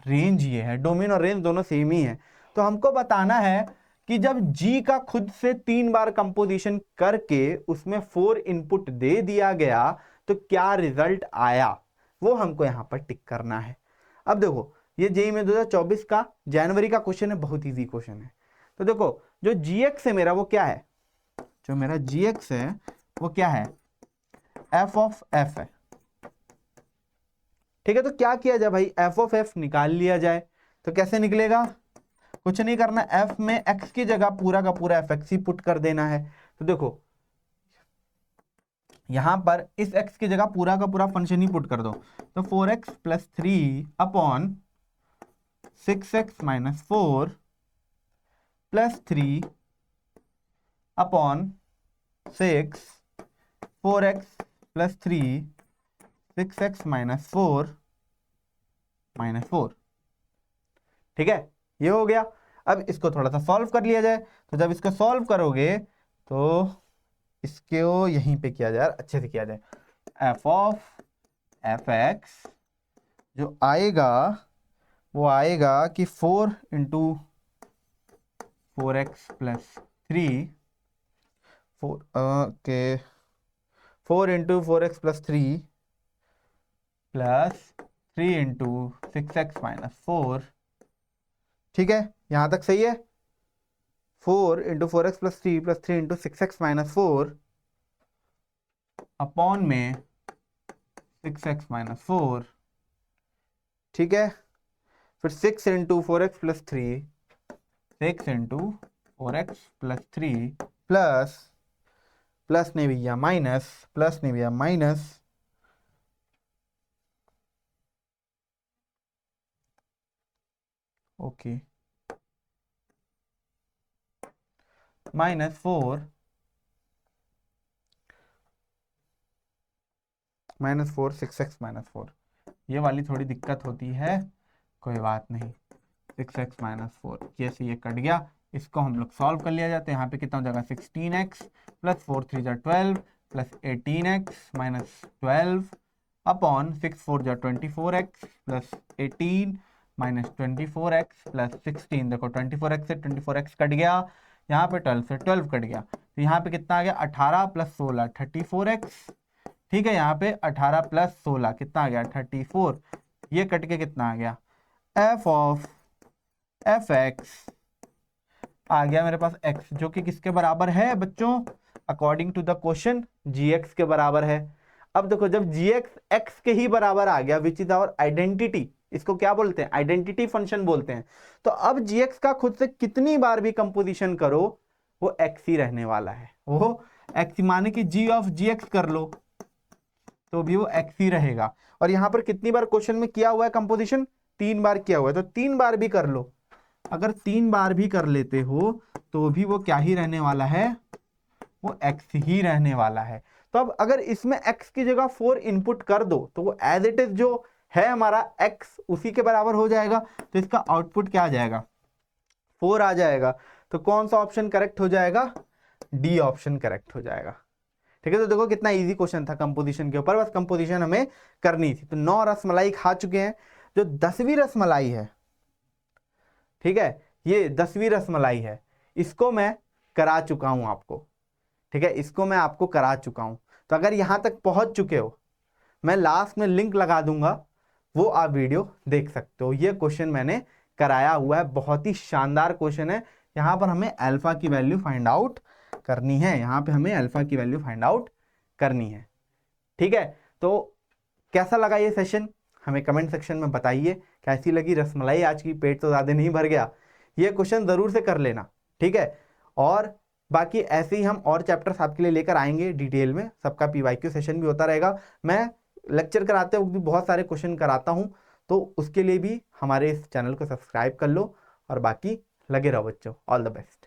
रेंज ये है, डोमेन और रेंज दोनों सेम ही है। तो हमको बताना है कि जब g का खुद से 3 बार कंपोजिशन करके उसमें 4 इनपुट दे दिया गया तो क्या रिजल्ट आया, वो हमको यहां पर टिक करना है। अब देखो ये जेईई में 2024 का जनवरी का क्वेश्चन है, बहुत इजी क्वेश्चन है। तो देखो जो gx है मेरा वो क्या है, जो मेरा gx है वो क्या है, f ऑफ f है। ठीक है, तो क्या किया जाए भाई, f ऑफ f निकाल लिया जाए। तो कैसे निकलेगा, कुछ नहीं करना, f में x की जगह पूरा का पूरा fx ही पुट कर देना है। तो देखो यहां पर इस x की जगह पूरा का पूरा फंक्शन ही पुट कर दो, तो 4x plus 3 upon 6x minus 4 plus 3 upon 6, 4x plus 3 6x minus 4 minus 4। ठीक है, ये हो गया। अब इसको थोड़ा सा सॉल्व कर लिया जाए, तो जब इसको सॉल्व करोगे तो इसको यहीं पे किया जाए, अच्छे से किया जाए, f ऑफ fx जो आएगा वो आएगा कि 4 into 4x plus 3 4 into 4x plus 3 plus 3 into 6x minus 4। ठीक है, यहां तक सही है, 4 into 4x plus 3 plus 3 into 6x minus 4 upon में 6x माइनस 4। ठीक है, फिर 6 into 4x plus 3, 6 into 4x plus 3 plus plus नहीं भैया माइनस, प्लस नहीं भैया माइनस, ओके, -4 6x माइनस 4, ये वाली थोड़ी दिक्कत होती है, कोई बात नहीं, 6x माइनस 4 जैसे ये कट गया, इसको हम लोग सॉल्व कर लिया जाता है। यहाँ पे कितना हो जाएगा, 16x प्लस 4 3 जा 12 प्लस 18x माइनस 12 अपॉन 6 4 जा 24x प्लस 18 -24x प्लस 16। देखो 24x से 24x कट गया, यहाँ पे 12 से 12 कट गया, तो यहाँ पे कितना आ गया 18 प्लस 16 34x। ठीक है, यहाँ पे 18 प्लस 16 कितना आ गया 34। ये कट के कितना आ गया f ऑफ fx आ गया मेरे पास x, जो कि किसके बराबर है बच्चों, according to the question gx के बराबर है। अब देखो जब gx x के ही बराबर आ गया, विच इज आवर आइडेंटिटी, इसको क्या बोलते हैं, आइडेंटिटी फंक्शन बोलते हैं, तो अब gx का खुद से कितनी बार भी कंपोजिशन करो वो x ही रहने वाला है। वो x माने कि g ऑफ gx कर लो तो भी वो x ही रहेगा। और यहां पर कितनी बार क्वेश्चन में किया हुआ है कंपोजिशन, 3 बार किया हुआ है, तो 3 बार भी कर लो। अगर 3 बार भी कर लेते हो तो भी वो क्या ही रहने वाला है, वो x ही रहने वाला है। तो अब अगर इसमें x की जगह 4 इनपुट कर दो तो वो एज इट इज जो है हमारा x उसी के बराबर हो जाएगा, तो इसका आउटपुट क्या आ जाएगा 4 आ जाएगा। तो कौन सा ऑप्शन करेक्ट हो जाएगा, डी ऑप्शन करेक्ट हो जाएगा। ठीक है, तो देखो कितना इजी क्वेश्चन था कंपोजिशन के ऊपर, बस कंपोजिशन हमें करनी थी। तो 9 रसमलाई खा चुके हैं। जो 10वीं रसमलाई है, ठीक है, ये 10वीं रसमलाई है, इसको मैं करा चुका हूं आपको। ठीक है, इसको मैं आपको करा चुका हूं। तो अगर यहां तक पहुंच चुके हो, मैं लास्ट में लिंक लगा दूंगा, वो आप वीडियो देख सकते हो। ये क्वेश्चन मैंने कराया हुआ है, बहुत ही शानदार क्वेश्चन है। यहां पर हमें अल्फा की वैल्यू फाइंड आउट करनी है, यहां पे हमें अल्फा की वैल्यू फाइंड आउट करनी है। ठीक है, तो कैसा लगा ये सेशन हमें कमेंट सेक्शन में बताइए, कैसी लगी रसमलाई आज की, पेट तो ज़्यादा नहीं भर गया, ये क्वेश्चन ज़रूर से कर लेना। ठीक है, और बाकी ऐसे ही हम और चैप्टर्स आपके लिए लेकर आएंगे डिटेल में, सबका पीवाईक्यू सेशन भी होता रहेगा। मैं लेक्चर कराते वक्त भी बहुत सारे क्वेश्चन कराता हूँ, तो उसके लिए भी हमारे इस चैनल को सब्सक्राइब कर लो, और बाकी लगे रहो बच्चों। All the best.